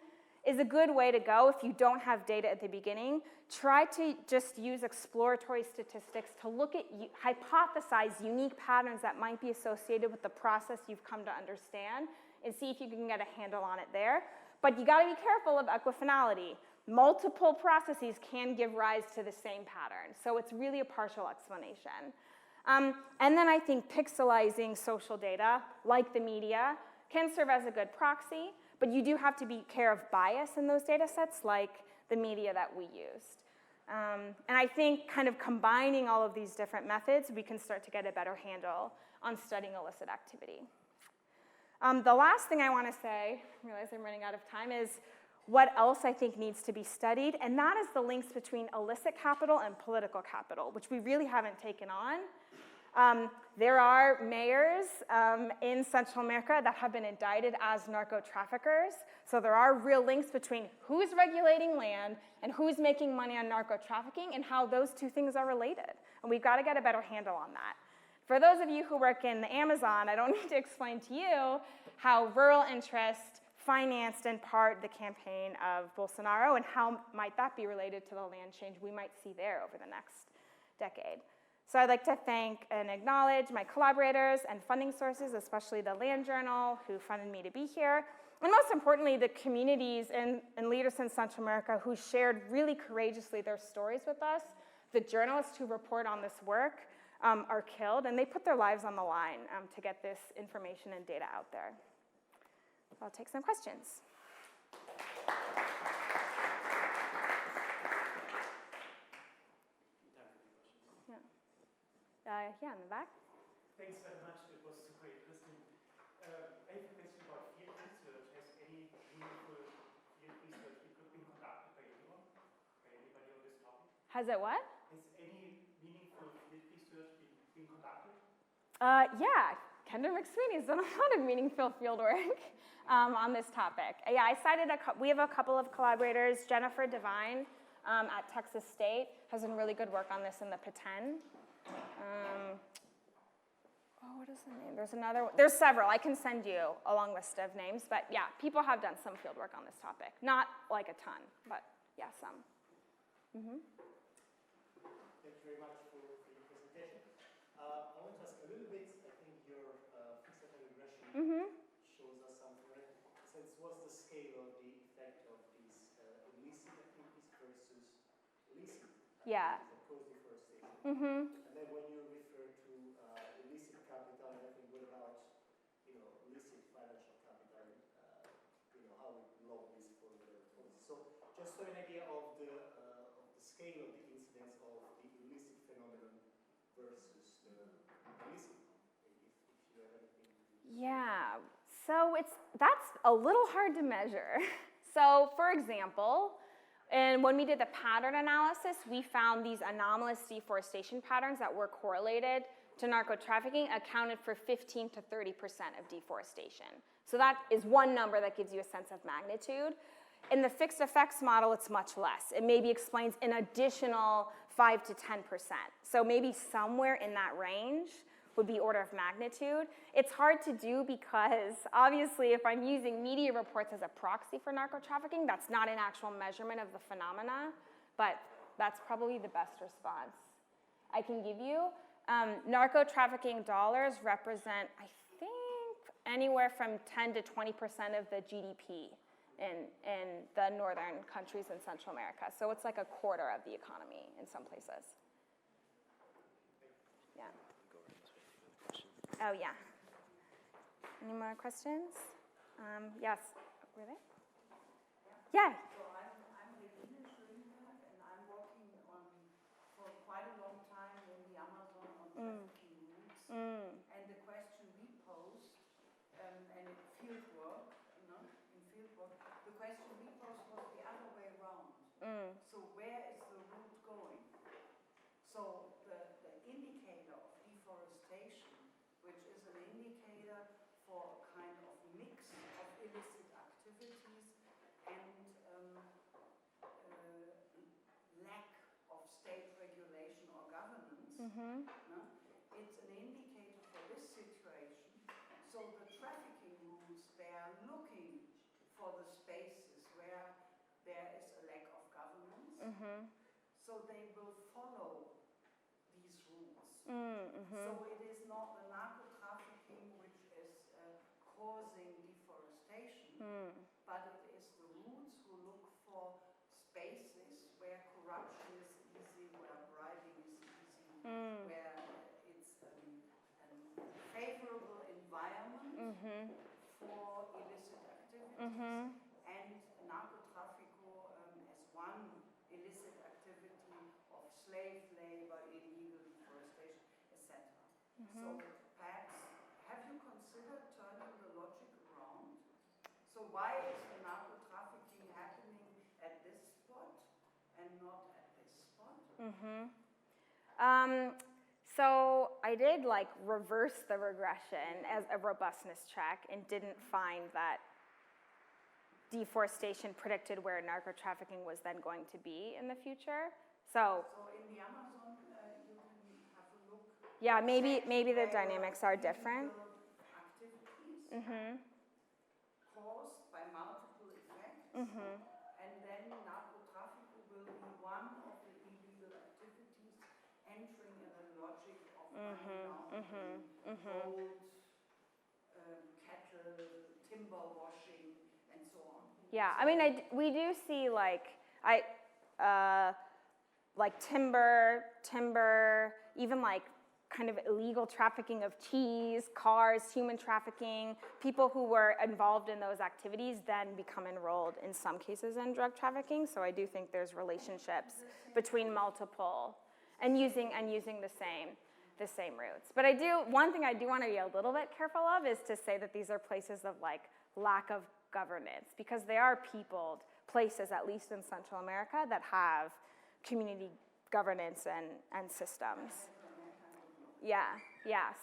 F: is a good way to go if you don't have data at the beginning. Try to just use exploratory statistics to look at, hypothesize unique patterns that might be associated with the process you've come to understand and see if you can get a handle on it there. But you gotta be careful of equifinality. Multiple processes can give rise to the same pattern, so it's really a partial explanation. And then I think pixelizing social data, like the media, can serve as a good proxy, but you do have to be aware of bias in those data sets, like the media that we used. And I think kind of combining all of these different methods, we can start to get a better handle on studying illicit activity. The last thing I want to say, I realize I'm running out of time, is what else I think needs to be studied, and that is the links between illicit capital and political capital, which we really haven't taken on. There are mayors in Central America that have been indicted as narco-traffickers, so there are real links between who's regulating land and who's making money on narco-trafficking and how those 2 things are related, and we've got to get a better handle on that. For those of you who work in the Amazon, I don't need to explain to you how rural interest financed in part the campaign of Bolsonaro and how might that be related to the land change we might see there over the next decade. So I'd like to thank and acknowledge my collaborators and funding sources, especially the Land Journal, who funded me to be here, and most importantly, the communities and leaders in Central America who shared really courageously their stories with us. The journalists who report on this work are killed, and they put their lives on the line to get this information and data out there. I'll take some questions. Yeah, in the back.
G: Thanks very much. It was super interesting. I have a question about field research. Has any meaningful field research been conducted by anyone? By anybody on this topic?
F: Has it what?
G: Has any meaningful field research been conducted?
F: Yeah, Kendra McSweeney's done a lot of meaningful field work on this topic. Yeah, I cited we have a couple of collaborators. Jennifer Devine at Texas State has done really good work on this in the Peten. What is the name? There's another one. There's several. I can send you a long list of names, but yeah, people have done some field work on this topic. Not like a ton, but yeah, some.
H: Thank you very much for your presentation. I want to ask a little bit, I think your fixed regression shows us something, right? Since what's the scale of the effect of these illicit activities versus licit activities that cause deforestation? And then when you refer to illicit capital and everything, what about illicit financial capital and how we log this for whatever purpose? So just so an idea of the scale of the incidence of the illicit phenomenon versus the illicit, if you have anything to do.
F: Yeah, so that's a little hard to measure. So for example, and when we did the pattern analysis, we found these anomalous deforestation patterns that were correlated to narco-trafficking accounted for 15 to 30% of deforestation. So that is one number that gives you a sense of magnitude. In the fixed effects model, it's much less. It maybe explains an additional 5 to 10%. So maybe somewhere in that range would be order of magnitude. It's hard to do because obviously if I'm using media reports as a proxy for narco-trafficking, that's not an actual measurement of the phenomena, but that's probably the best response I can give you. Narco-trafficking dollars represent, I think, anywhere from 10 to 20% of the GDP in the northern countries in Central America. So it's like a quarter of the economy in some places. Yeah. Oh, yeah. Any more questions? Yes. Were they? Yeah.
I: So I'm Irene Musselli, and I'm working on for quite a long time in the Amazon on trafficking routes. And the question we posed, and in field work, the question we posed was the other way around. So where is the route going? So the indicator of deforestation, which is an indicator for a kind of mix of illicit activities and lack of state regulation or governance, it's an indicator for this situation. So the trafficking routes, they are looking for the spaces where there is a lack of governance. So they will follow these routes. So it is not the narco-trafficking which is causing deforestation, but it is the routes who look for spaces where corruption is easy, where bribing is easy, where it's a favorable environment for illicit activities. And narco-traffico as one illicit activity of slave labor, illegal deforestation, etc. So perhaps, have you considered turning the logic around? So why is the narco-trafficking happening at this spot and not at this spot?
F: So I did like reverse the regression as a robustness check and didn't find that deforestation predicted where narco-trafficking was then going to be in the future. So
I: in the Amazon, you can have a look.
F: yeah, maybe the dynamics are different.
I: Activities caused by multiple effects, and then narco-trafficking will be one of the illegal activities entering in the logic of gold, cattle, timber washing, and so on.
F: Yeah, I mean, we do see like timber, even like kind of illegal trafficking of cheese, cars, human trafficking. People who were involved in those activities then become enrolled in some cases in drug trafficking. So I do think there's relationships between multiple and using the same routes. But one thing I do want to be a little bit careful of is to say that these are places of like lack of governance, because they are peopled places, at least in Central America, that have community governance and systems. Yeah.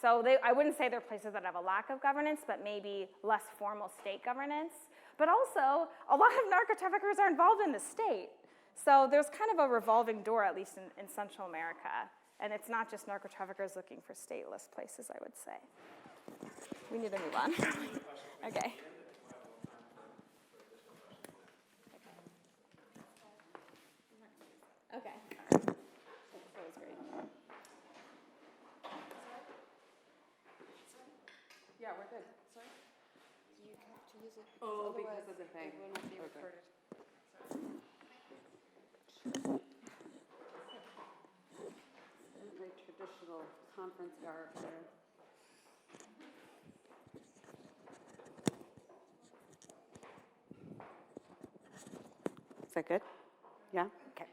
F: So I wouldn't say they're places that have a lack of governance, but maybe less formal state governance. But also, a lot of narco-traffickers are involved in the state. So there's kind of a revolving door, at least in Central America. And it's not just narco-traffickers looking for stateless places, I would say. We need to move on. Okay. Okay. That was great.
J: Yeah, we're good. Sorry?
C: You have to use it
J: Oh, because of the thing.
C: It will not be recorded.
J: Very traditional conference garb there. Is that good? Yeah? Okay.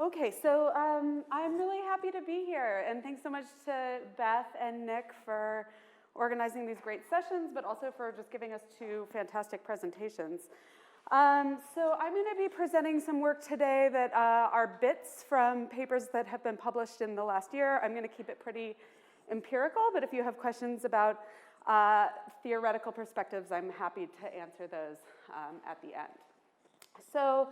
J: Okay, so I'm really happy to be here, and thanks so much to Beth and Nick for organizing these great sessions, but also for just giving us two fantastic presentations. So I'm going to be presenting some work today that are bits from papers that have been published in the last year. I'm going to keep it pretty empirical, but if you have questions about theoretical perspectives, I'm happy to answer those at the end. So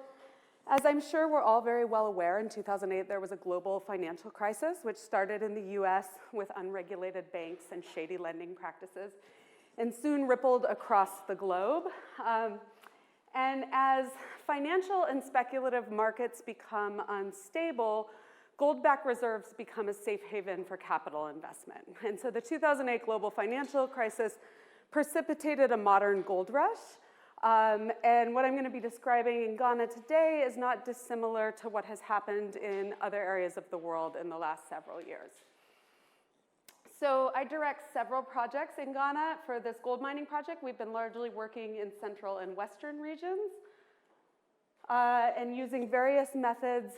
J: As I'm sure we're all very well aware, in 2008 there was a global financial crisis which started in the US with unregulated banks and shady lending practices and soon rippled across the globe. And as financial and speculative markets become unstable, gold-backed reserves become a safe haven for capital investment. And so the 2008 global financial crisis precipitated a modern gold rush. And what I'm going to be describing in Ghana today is not dissimilar to what has happened in other areas of the world in the last several years. So I direct several projects in Ghana. For this gold mining project, we've been largely working in central and western regions and using various methods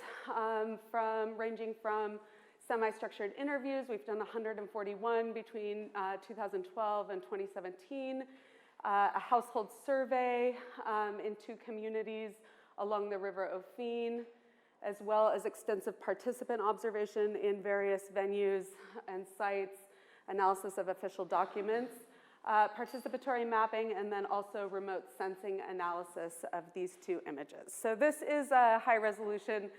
J: ranging from semi-structured interviews. We've done 141 between 2012 and 2017. A household survey in 2 communities along the River Ofin, as well as extensive participant observation in various venues and sites, analysis of official documents, participatory mapping, and then also remote sensing analysis of these 2 images. So this is a high resolution.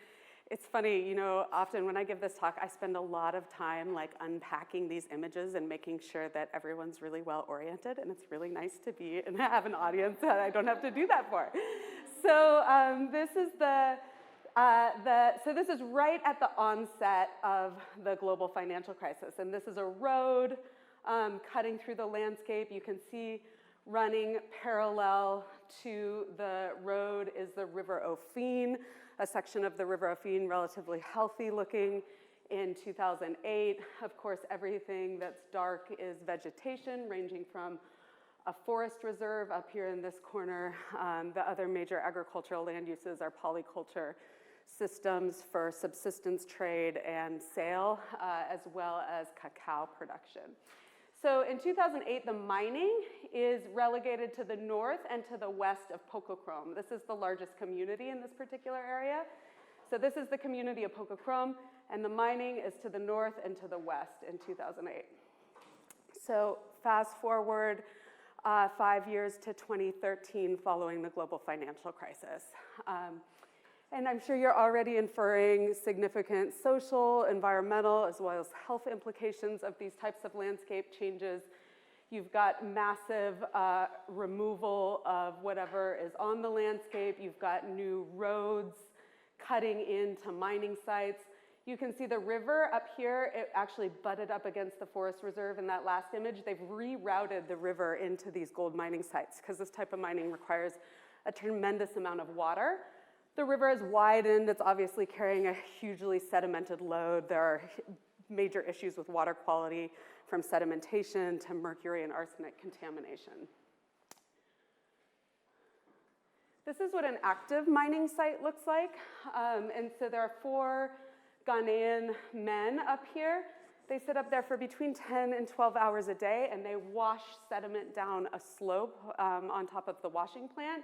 J: It's funny, you know, often when I give this talk, I spend a lot of time like unpacking these images and making sure that everyone's really well oriented, and it's really nice to be and have an audience that I don't have to do that for. So this is this is right at the onset of the global financial crisis, and this is a road cutting through the landscape. You can see running parallel to the road is the River Ofin, a section of the River Ofin, relatively healthy looking in 2008. Of course, everything that's dark is vegetation, ranging from a forest reserve up here in this corner. The other major agricultural land uses are polyculture systems for subsistence trade and sale, as well as cacao production. So in 2008, the mining is relegated to the north and to the west of Pokochrome. This is the largest community in this particular area. So this is the community of Pokochrome, and the mining is to the north and to the west in 2008. So fast forward 5 years to 2013 following the global financial crisis. And I'm sure you're already inferring significant social, environmental, as well as health implications of these types of landscape changes. You've got massive removal of whatever is on the landscape. You've got new roads cutting into mining sites. You can see the river up here. It actually butted up against the forest reserve in that last image. They've rerouted the river into these gold mining sites because this type of mining requires a tremendous amount of water. The river has widened. It's obviously carrying a hugely sedimented load. There are major issues with water quality, from sedimentation to mercury and arsenic contamination. This is what an active mining site looks like. And so there are 4 Ghanaian men up here. They sit up there for between 10 and 12 hours a day, and they wash sediment down a slope on top of the washing plant.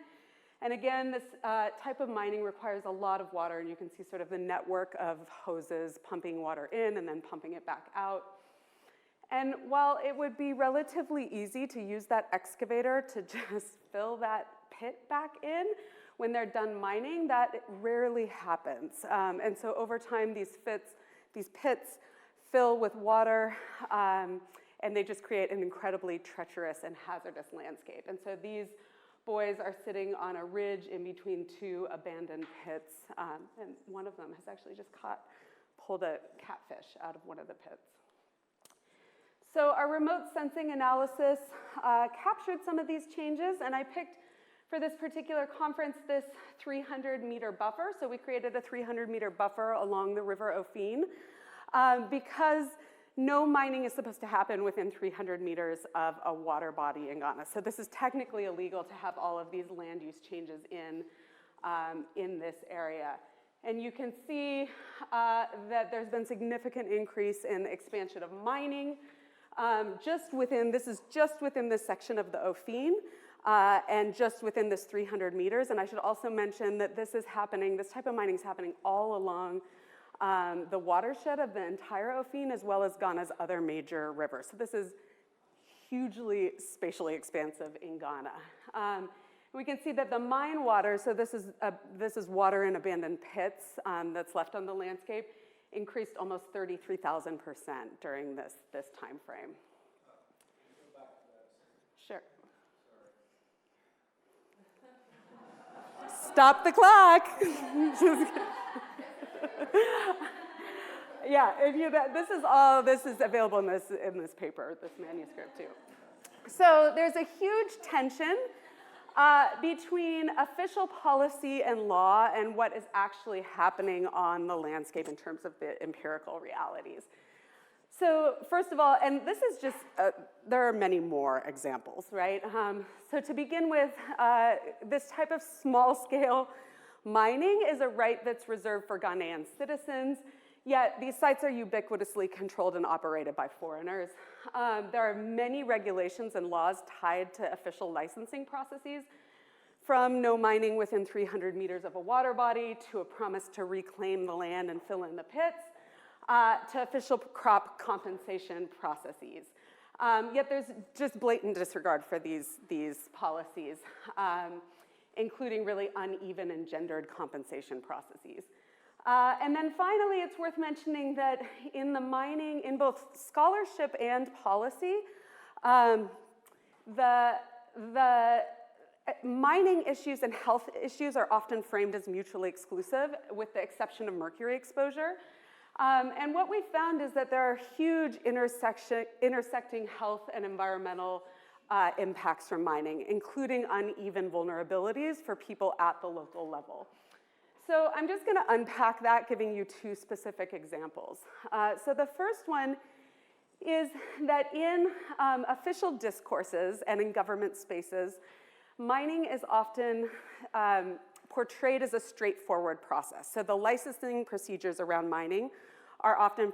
J: And again, this type of mining requires a lot of water, and you can see sort of the network of hoses pumping water in and then pumping it back out. And while it would be relatively easy to use that excavator to just fill that pit back in when they're done mining, that rarely happens. And so over time, these pits fill with water, and they just create an incredibly treacherous and hazardous landscape. And so these boys are sitting on a ridge in between 2 abandoned pits, and one of them has actually just pulled a catfish out of one of the pits. So our remote sensing analysis captured some of these changes, and I picked for this particular conference this 300-meter buffer. So we created a 300-meter buffer along the River Ofin because no mining is supposed to happen within 300 meters of a water body in Ghana. So this is technically illegal to have all of these land use changes in this area. And you can see that there's been significant increase in expansion of mining this is just within this section of the Ofin and just within this 300 meters. And I should also mention that this type of mining is happening all along the watershed of the entire Ofin, as well as Ghana's other major rivers. So this is hugely spatially expansive in Ghana. We can see that the mine water, so this is water in abandoned pits that's left on the landscape, increased almost 33,000% during this time frame. Sure. Stop the clock. Yeah, this is available in this paper, this manuscript too. So there's a huge tension between official policy and law and what is actually happening on the landscape in terms of the empirical realities. So first of all, and this is just, there are many more examples, right? So to begin with, this type of small-scale mining is a right that's reserved for Ghanaian citizens, yet these sites are ubiquitously controlled and operated by foreigners. There are many regulations and laws tied to official licensing processes, from no mining within 300 meters of a water body to a promise to reclaim the land and fill in the pits, to official crop compensation processes. Yet there's just blatant disregard for these policies, including really uneven and gendered compensation processes. And then finally, it's worth mentioning that in the mining, in both scholarship and policy, the mining issues and health issues are often framed as mutually exclusive, with the exception of mercury exposure. And what we found is that there are huge intersecting health and environmental impacts from mining, including uneven vulnerabilities for people at the local level. So I'm just going to unpack that, giving you two specific examples. So the first one is that in official discourses and in government spaces, mining is often portrayed as a straightforward process. So the licensing procedures around mining are often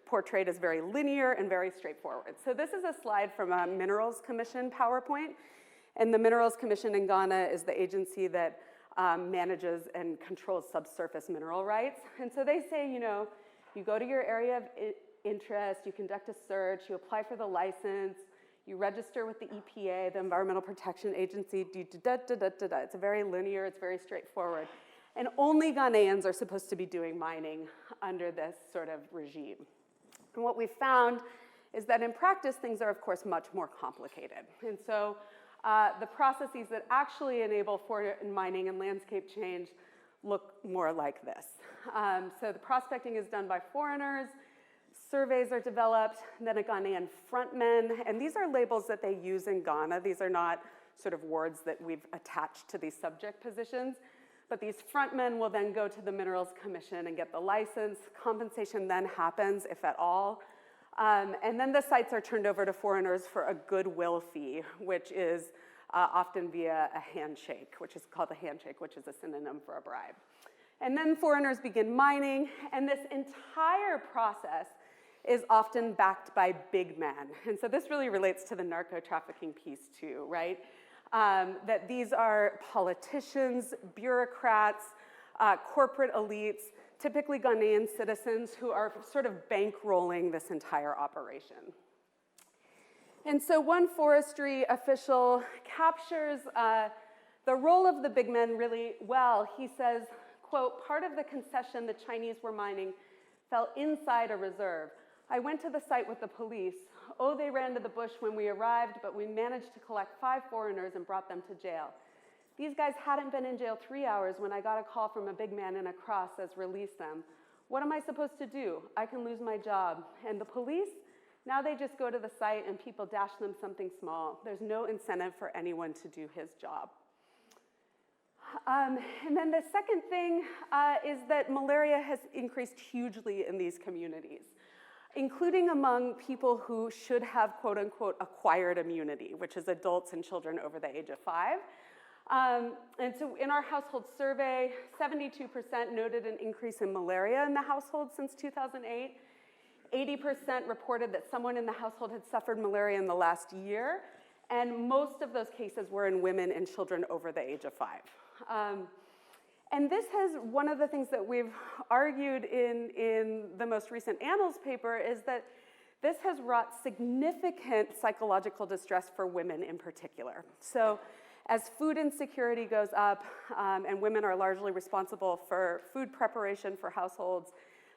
J: portrayed as very linear and very straightforward. So this is a slide from a Minerals Commission PowerPoint. And the Minerals Commission in Ghana is the agency that manages and controls subsurface mineral rights. And so they say, you know, you go to your area of interest, you conduct a search, you apply for the license, you register with the EPA, the Environmental Protection Agency, It's very linear, it's very straightforward. And only Ghanaians are supposed to be doing mining under this sort of regime. And what we found is that in practice, things are, of course, much more complicated. And so the processes that actually enable foreign mining and landscape change look more like this. So the prospecting is done by foreigners, surveys are developed, then a Ghanaian frontman, and these are labels that they use in Ghana. These are not sort of words that we've attached to these subject positions, but these frontmen will then go to the Minerals Commission and get the license. Compensation then happens, if at all. And then the sites are turned over to foreigners for a goodwill fee, which is often via a handshake, which is called a handshake, which is a synonym for a bribe. And then foreigners begin mining, and this entire process is often backed by big men. And so this really relates to the narco trafficking piece too, right? That these are politicians, bureaucrats, corporate elites, typically Ghanaian citizens who are sort of bankrolling this entire operation. And so one forestry official captures the role of the big men really well. He says, quote, "Part of the concession the Chinese were mining fell inside a reserve. I went to the site with the police. Oh, they ran to the bush when we arrived, but we managed to collect 5 foreigners and brought them to jail. These guys hadn't been in jail 3 hours when I got a call from a big man in a cross that says, release them. What am I supposed to do? I can lose my job. And the police? Now they just go to the site and people dash them something small. There's no incentive for anyone to do his job." And then the second thing is that malaria has increased hugely in these communities, including among people who should have, quote unquote, acquired immunity, which is adults and children over the age of 5. And so in our household survey, 72% noted an increase in malaria in the household since 2008. 80% reported that someone in the household had suffered malaria in the last year, and most of those cases were in women and children over the age of 5. And this has, one of the things that we've argued in the most recent Annals paper is that this has wrought significant psychological distress for women in particular. So As food insecurity goes up, and women are largely responsible for food preparation for households,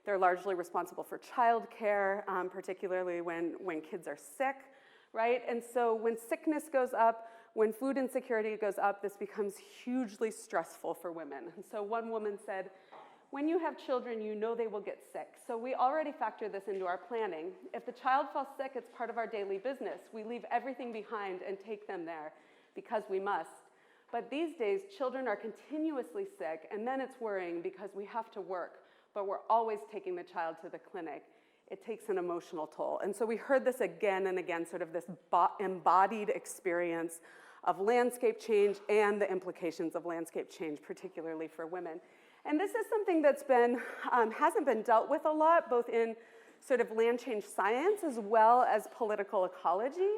J: they're largely responsible for childcare, particularly when kids are sick, right? And so when sickness goes up, when food insecurity goes up, this becomes hugely stressful for women. And so one woman said, when you have children, you know they will get sick. So we already factor this into our planning. If the child falls sick, it's part of our daily business. We leave everything behind and take them there because we must. But these days, children are continuously sick, and then it's worrying because we have to work, but we're always taking the child to the clinic. It takes an emotional toll. And so we heard this again and again, sort of this embodied experience of landscape change and the implications of landscape change, particularly for women. And this is something that's been, hasn't been dealt with a lot, both in sort of land change science as well as political ecology,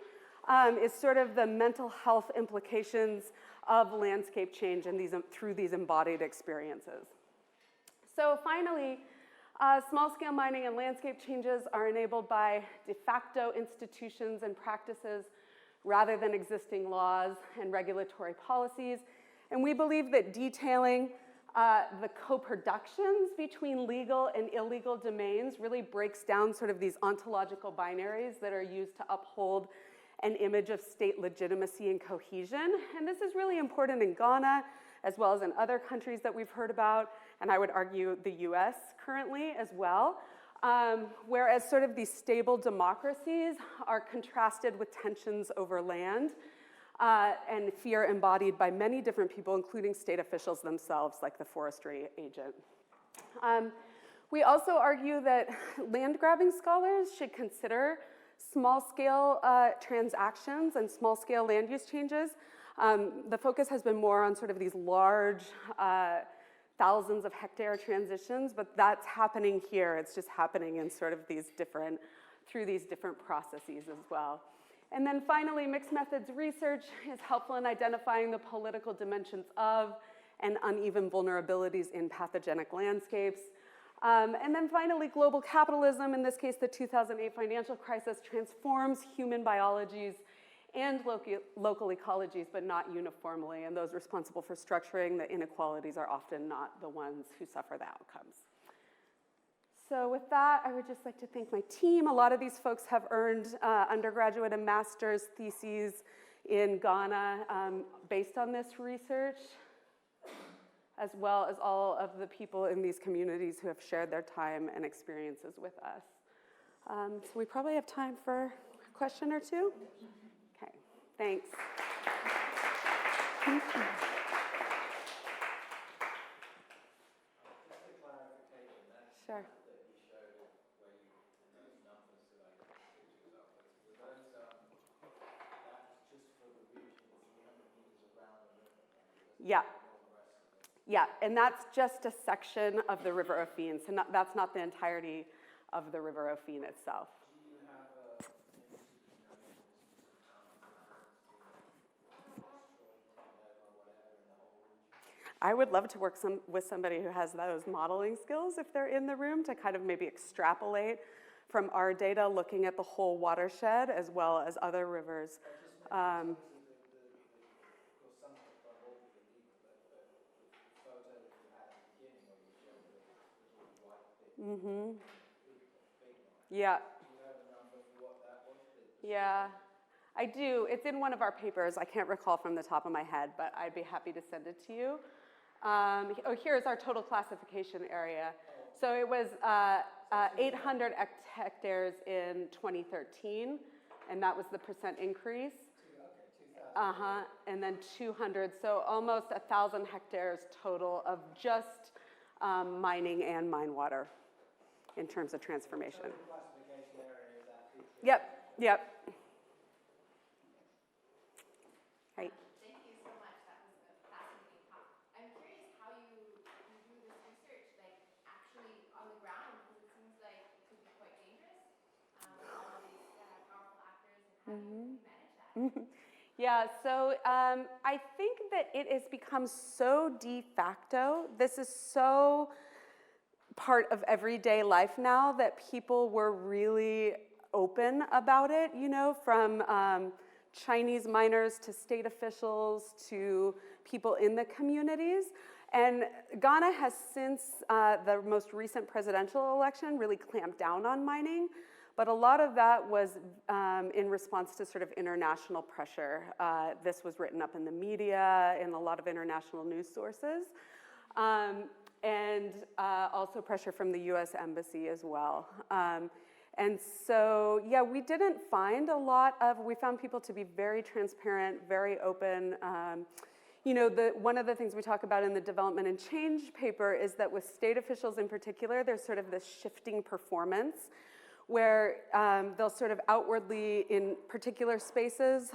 J: is sort of the mental health implications of landscape change and through these embodied experiences. So finally, small-scale mining and landscape changes are enabled by de facto institutions and practices rather than existing laws and regulatory policies. And we believe that detailing the co-productions between legal and illegal domains really breaks down sort of these ontological binaries that are used to uphold an image of state legitimacy and cohesion. And this is really important in Ghana, as well as in other countries that we've heard about, and I would argue the US currently as well. Whereas sort of these stable democracies are contrasted with tensions over land and fear embodied by many different people, including state officials themselves, like the forestry agent. We also argue that land-grabbing scholars should consider small-scale transactions and small-scale land use changes. The focus has been more on sort of these large thousands of hectare transitions, but that's happening here. It's just happening in sort of these different, through these different processes as well. And then finally, mixed methods research is helpful in identifying the political dimensions of and uneven vulnerabilities in pathogenic landscapes. And then finally, global capitalism, in this case, the 2008 financial crisis, transforms human biologies and local ecologies, but not uniformly. And those responsible for structuring the inequalities are often not the ones who suffer the outcomes. So with that, I would just like to thank my team. A lot of these folks have earned undergraduate and master's theses in Ghana based on this research, as well as all of the people in these communities who have shared their time and experiences with us. So we probably have time for a question or two. Okay, thanks. Sure. Yeah. Yeah, and that's just a section of the River Ophene, so that's not the entirety of the River Ophene itself. I would love to work with somebody who has those modeling skills if they're in the room to kind of maybe extrapolate from our data looking at the whole watershed as well as other rivers. Mm-hmm. Yeah. Yeah, I do. It's in one of our papers. I can't recall from the top of my head, but I'd be happy to send it to you. Oh, here's our total classification area. So it was 800 hectares in 2013, and that was the % increase. And then 200, so almost 1,000 hectares total of just mining and mine water in terms of transformation. Yep. Right.
C: Thank you so much. That was a fascinating talk. I'm curious how you do this research, like actually on the ground, because it seems like it could be quite dangerous with all of these powerful actors, and how do you manage that?
J: Yeah, so I think that it has become so de facto. This is so part of everyday life now that people were really open about it, you know, from Chinese miners to state officials to people in the communities. And Ghana has, since the most recent presidential election, really clamped down on mining. But a lot of that was in response to sort of international pressure. This was written up in the media, in a lot of international news sources. And also pressure from the US Embassy as well. And so, yeah, we didn't find a lot of, we found people to be very transparent, very open. You know, one of the things we talk about in the development and change paper is that with state officials in particular, there's sort of this shifting performance where they'll sort of outwardly, in particular spaces,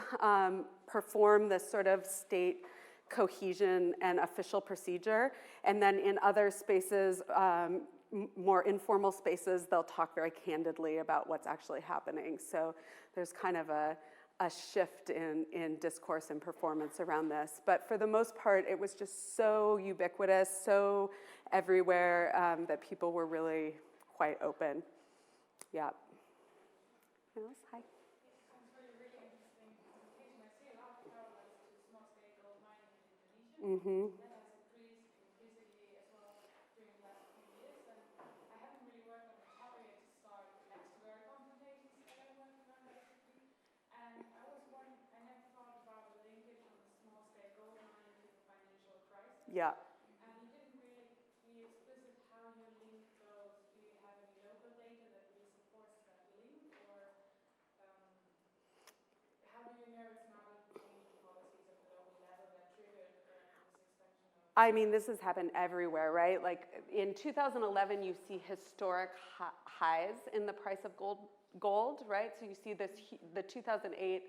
J: perform this sort of state cohesion and official procedure. And then in other spaces, more informal spaces, they'll talk very candidly about what's actually happening. So there's kind of a shift in discourse and performance around this. But for the most part, it was just so ubiquitous, so everywhere that people were really quite open. Yeah. Anyone else? Hi. Mm-hmm.
C: That has increased increasingly as well during the last few years. And I haven't really worked on the topic. I just saw it next to our confrontations that I'm working on basically. And I was wondering, I never thought about the linkage from the small scale gold mining to the financial crisis.
J: Yeah.
C: And you didn't really be explicit how you link those. Do you have any local data that really supports that link? Or how do you know it's not a change in policies at the local level that triggered
J: I mean, this has happened everywhere, right? Like in 2011, you see historic highs in the price of gold, right? So you see this, the 2008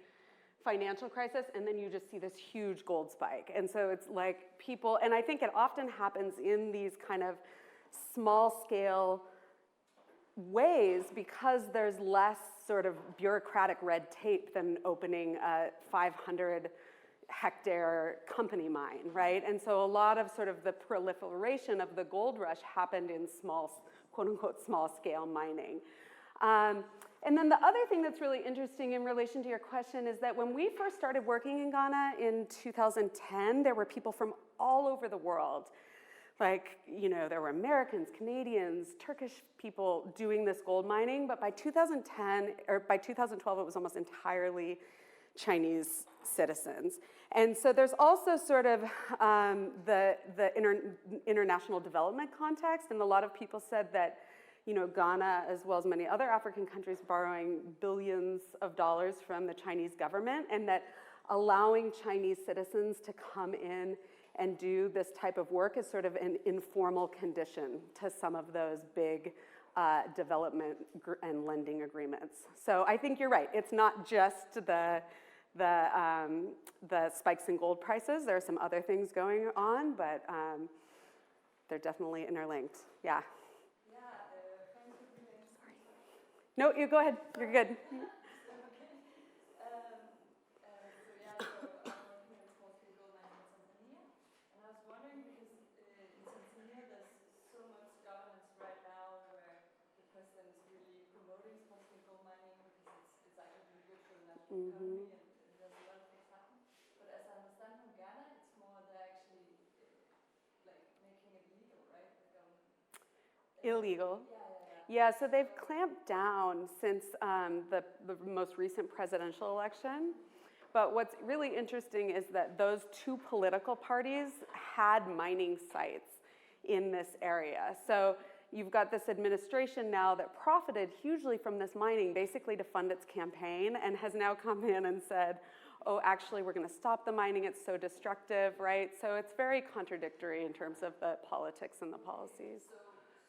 J: financial crisis, and then you just see this huge gold spike. And so it's like people, and I think it often happens in these kind of small scale ways because there's less sort of bureaucratic red tape than opening a 500 hectare company mine, right? And so a lot of sort of the proliferation of the gold rush happened in small, quote unquote, small scale mining. And then the other thing that's really interesting in relation to your question is that when we first started working in Ghana in 2010, there were people from all over the world. Like, you know, there were Americans, Canadians, Turkish people doing this gold mining, but by 2010, or by 2012, it was almost entirely Chinese citizens. And so there's also sort of the international development context, and a lot of people said that, you know, Ghana, as well as many other African countries, borrowing billions of dollars from the Chinese government, and that allowing Chinese citizens to come in and do this type of work is sort of an informal condition to some of those big development and lending agreements. So I think you're right. It's not just the spikes in gold prices. There are some other things going on, but they're definitely interlinked. Yeah. No, you go ahead. You're good.
K: Economy and there's a lot of things happen. But as I understand from Ghana, it's more they're actually like making it legal, right?
J: Illegal. Yeah, so they've clamped down since the most recent presidential election. But what's really interesting is that those two political parties had mining sites in this area. So you've got this administration now that profited hugely from this mining, basically to fund its campaign, and has now come in and said, oh, actually, we're going to stop the mining. It's so destructive, right? So it's very contradictory in terms of the politics and the policies.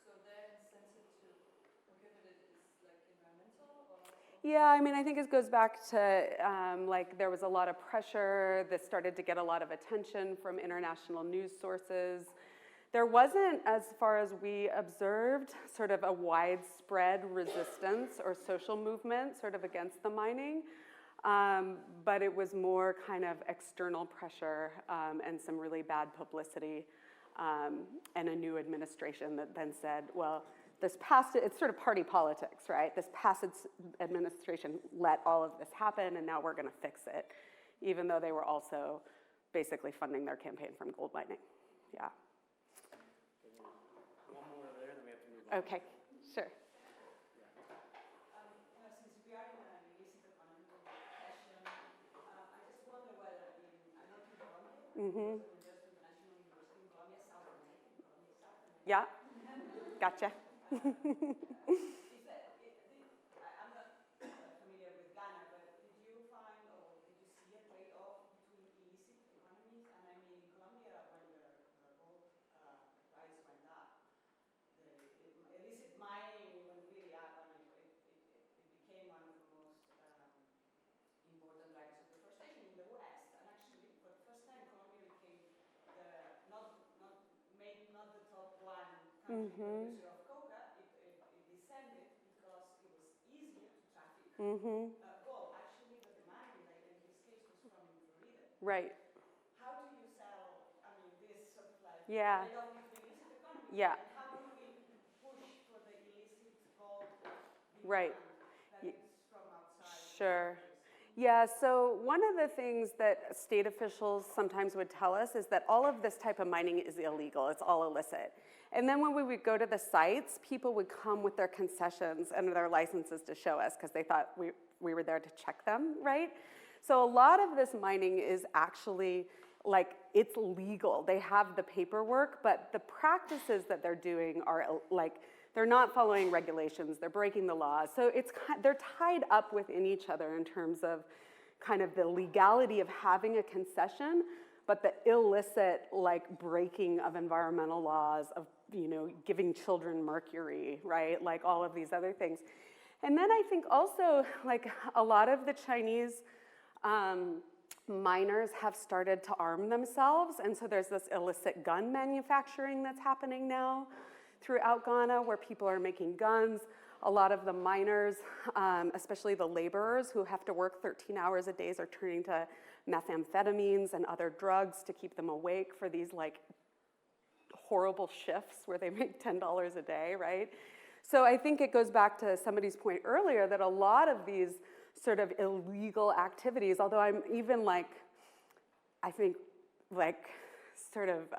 K: So their incentive to prohibit it is like environmental? Or?
J: Yeah, I mean, I think it goes back to, like, there was a lot of pressure. This started to get a lot of attention from international news sources. There wasn't, as far as we observed, sort of a widespread resistance or social movement sort of against the mining, but it was more kind of external pressure and some really bad publicity and a new administration that then said, well, this past, it's sort of party politics, right? This past administration let all of this happen, and now we're going to fix it, even though they were also basically funding their campaign from gold mining. Yeah.
A: One more there, then we have to move on.
J: Okay, sure.
K: Since we are in an illicit economy session, I just wonder whether I'm not in Colombia,
J: Mm-hmm.
K: so just the National University in Colombia, South America,
J: Yeah, gotcha.
K: I'm not familiar with Ghana, but did you find or did you see a trade-off between illicit economies? And I mean, in Colombia, when the gold price went up, the illicit mining went really up, and it became one of the most important drivers of deforestation in the West. And actually, for the first time, Colombia became maybe not the top one country producer of coca. It descended because it was easier to traffic gold. Actually, the demand in this case was from Florida.
J: Right.
K: How do you sell, I mean, this sort of like
J: Yeah.
K: trade-off with the illicit economy?
J: Yeah.
K: And how do we push for the illicit gold
J: Right.
K: that is from outside?
J: Sure. Yeah, so one of the things that state officials sometimes would tell us is that all of this type of mining is illegal. It's all illicit. And then when we would go to the sites, people would come with their concessions and their licenses to show us because they thought we were there to check them, right? So a lot of this mining is actually like, it's legal. They have the paperwork, but the practices that they're doing are like, they're not following regulations, they're breaking the laws. So they're tied up within each other in terms of kind of the legality of having a concession, but the illicit like breaking of environmental laws, of giving children mercury, right? Like all of these other things. And then I think also like a lot of the Chinese miners have started to arm themselves. And so there's this illicit gun manufacturing that's happening now throughout Ghana, where people are making guns. A lot of the miners, especially the laborers who have to work 13 hours a day, are turning to methamphetamines and other drugs to keep them awake for these like horrible shifts where they make $10 a day, right? So I think it goes back to somebody's point earlier that a lot of these sort of illegal activities, although I'm even like, I think like sort of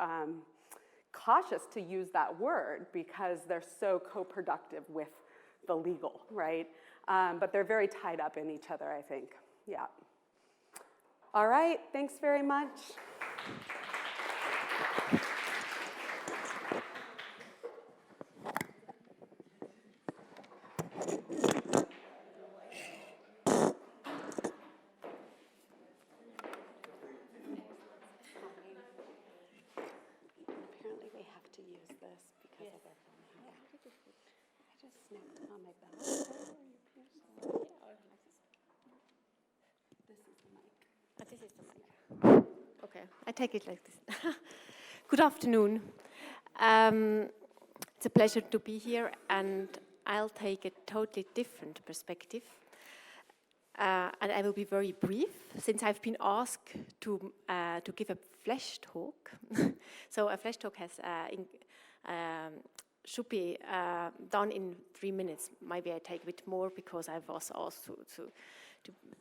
J: cautious to use that word because they're so co-productive with the legal, right? But they're very tied up in each other, I think. Yeah. All right, thanks very much. Apparently we have to use this because of our phone. I just snapped on my belt. This is the mic.
L: This is the mic. Okay, I take it like this. Good afternoon. It's a pleasure to be here, and I'll take a totally different perspective. And I will be very brief, since I've been asked to give a flash talk. So a flash talk should be done in 3 minutes. Maybe I take a bit more because I was asked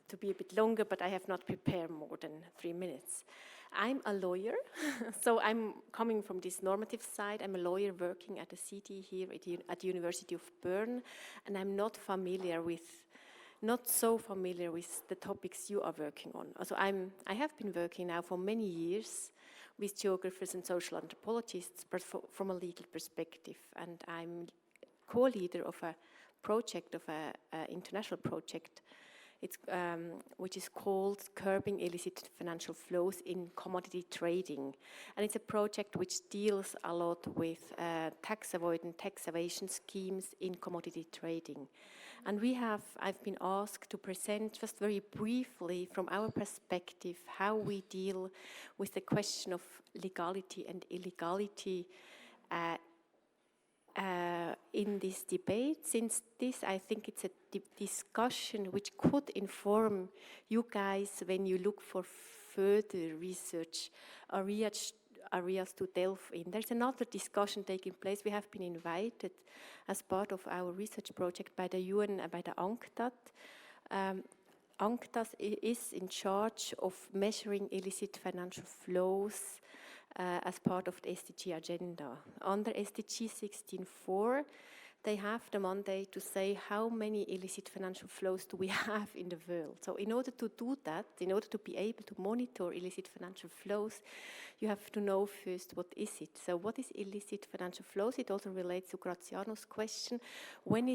L: to be a bit longer, but I have not prepared more than 3 minutes. I'm a lawyer, so I'm coming from this normative side. I'm a lawyer working at a city here at the University of Bern, and I'm not so familiar with the topics you are working on. So I have been working now for many years with geographers and social anthropologists, but from a legal perspective. And I'm co-leader of a project, of an international project, which is called Curbing Illicit Financial Flows in Commodity Trading. And it's a project which deals a lot with tax avoidance, tax evasion schemes in commodity trading. And I've been asked to present just very briefly from our perspective how we deal with the question of legality and illegality in this debate, since I think it's a discussion which could inform you guys when you look for further research areas to delve in. There's another discussion taking place. We have been invited as part of our research project by the UN and by the UNCTAD. UNCTAD is in charge of measuring illicit financial flows as part of the SDG agenda. Under SDG 16.4, they have the mandate to say how many illicit financial flows do we have in the world. So in order to do that, in order to be able to monitor illicit financial flows, you have to know first what is it. So what is illicit financial flows? It also relates to Graziano's question. When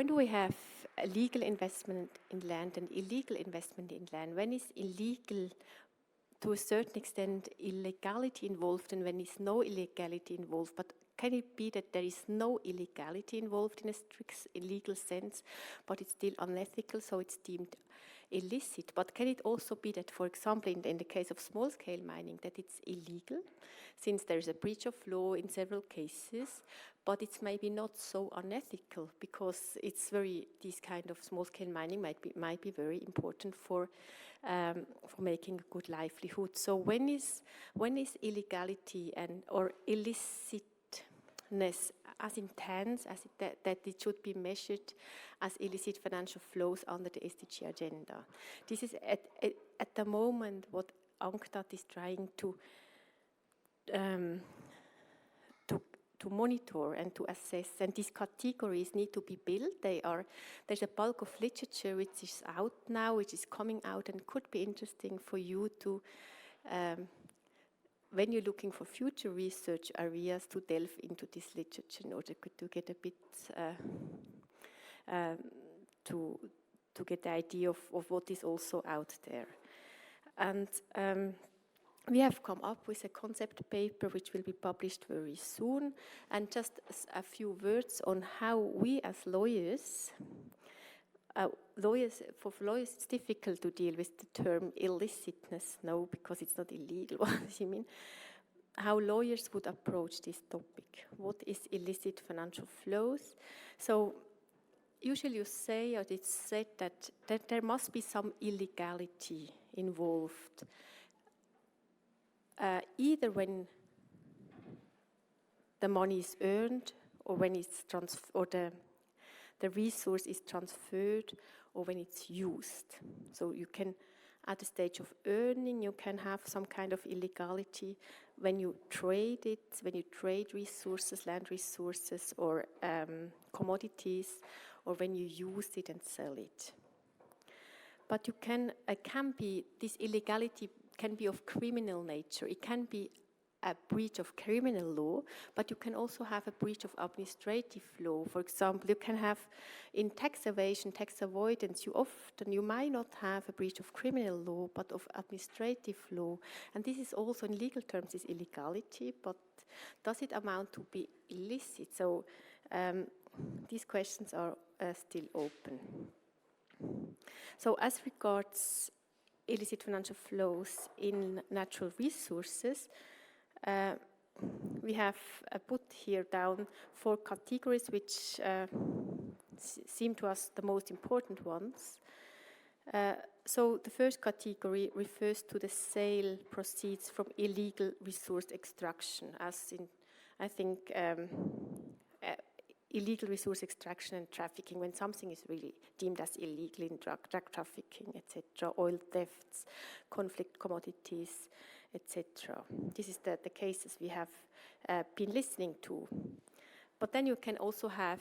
L: do we have a legal investment in land and illegal investment in land? When is illegal to a certain extent illegality involved and when is no illegality involved? But can it be that there is no illegality involved in a strict illegal sense, but it's still unethical, so it's deemed illicit? But can it also be that, for example, in the case of small-scale mining, that it's illegal, since there's a breach of law in several cases, but it's maybe not so unethical because it's this kind of small-scale mining might be very important for making a good livelihood. So when is illegality or illicitness as intense as that it should be measured as illicit financial flows under the SDG agenda? This is at the moment what UNCTAD is trying to monitor and to assess, and these categories need to be built. There's a bulk of literature which is out now, which is coming out, and could be interesting for you to, when you're looking for future research areas, to delve into this literature in order to get a bit to get the idea of what is also out there. And we have come up with a concept paper which will be published very soon, and just a few words on how we as lawyers, for lawyers it's difficult to deal with the term illicitness, no, because it's not illegal, what does it mean? How lawyers would approach this topic. What is illicit financial flows? So usually you say, or it's said that there must be some illegality involved. Either when the money is earned, or when it's the resource is transferred, or when it's used. So you can, at the stage of earning, you can have some kind of illegality when you trade it, when you trade resources, land resources, or commodities, or when you use it and sell it. But you can be, this illegality can be of criminal nature. It can be a breach of criminal law, but you can also have a breach of administrative law. For example, you can have in tax evasion, tax avoidance, you might not have a breach of criminal law, but of administrative law. And this is also, in legal terms, is illegality, but does it amount to be illicit? So these questions are still open. So as regards illicit financial flows in natural resources, we have put here down 4 categories which seem to us the most important ones. So the first category refers to the sale proceeds from illegal resource extraction, as in, I think, illegal resource extraction and trafficking, when something is really deemed as illegal in drug trafficking, etc., oil thefts, conflict commodities, etc. This is the cases we have been listening to. But then you can also have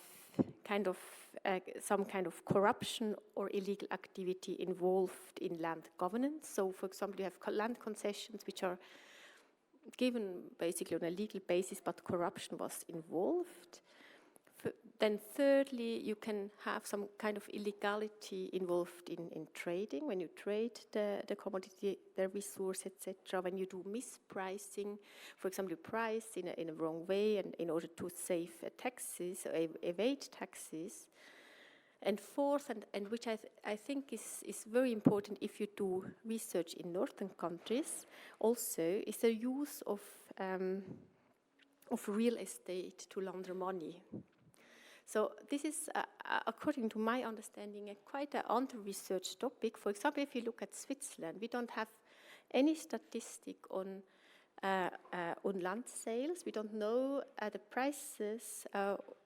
L: some kind of corruption or illegal activity involved in land governance. So, for example, you have land concessions which are given basically on a legal basis, but corruption was involved. Then thirdly, you can have some kind of illegality involved in trading, when you trade the commodity, the resource, etc. When you do mispricing, for example, you price in a wrong way and in order to save taxes, or evade taxes. And fourth, and which I think is very important if you do research in northern countries, also is the use of real estate to launder money. So this is, according to my understanding, quite an under-researched topic. For example, if you look at Switzerland, we don't have any statistic on land sales. We don't know the prices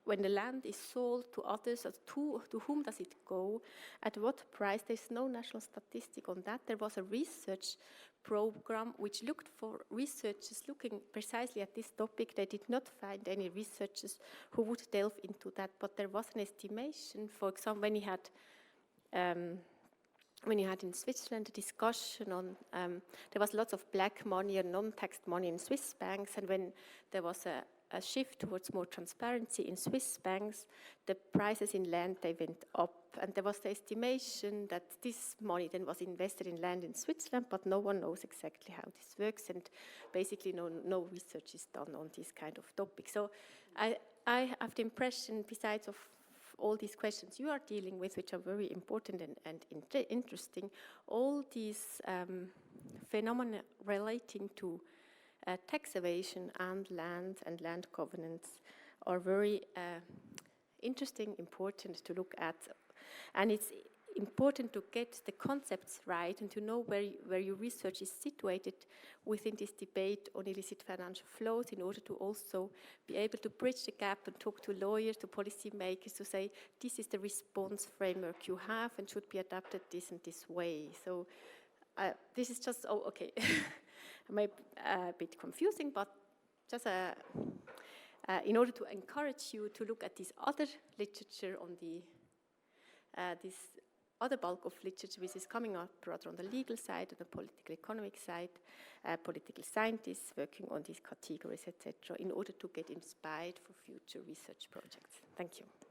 L: when the land is sold to others, to whom does it go, at what price. There's no national statistic on that. There was a research program which looked for researchers looking precisely at this topic. They did not find any researchers who would delve into that, but there was an estimation. For example, when you had in Switzerland a discussion on, there was lots of black money and non-taxed money in Swiss banks, and when there was a shift towards more transparency in Swiss banks, the prices in land, they went up. And there was the estimation that this money then was invested in land in Switzerland, but no one knows exactly how this works, and basically no research is done on this kind of topic. So I have the impression, besides of all these questions you are dealing with, which are very important and interesting, all these phenomena relating to tax evasion and land governance are very interesting, important to look at. And it's important to get the concepts right and to know where your research is situated within this debate on illicit financial flows, in order to also be able to bridge the gap and talk to lawyers, to policymakers, to say this is the response framework you have and should be adapted this and this way. So this is just, okay, maybe a bit confusing, but just in order to encourage you to look at this other literature on the this other bulk of literature which is coming up rather on the legal side, on the political economic side, political scientists working on these categories, etc., in order to get inspired for future research projects. Thank you.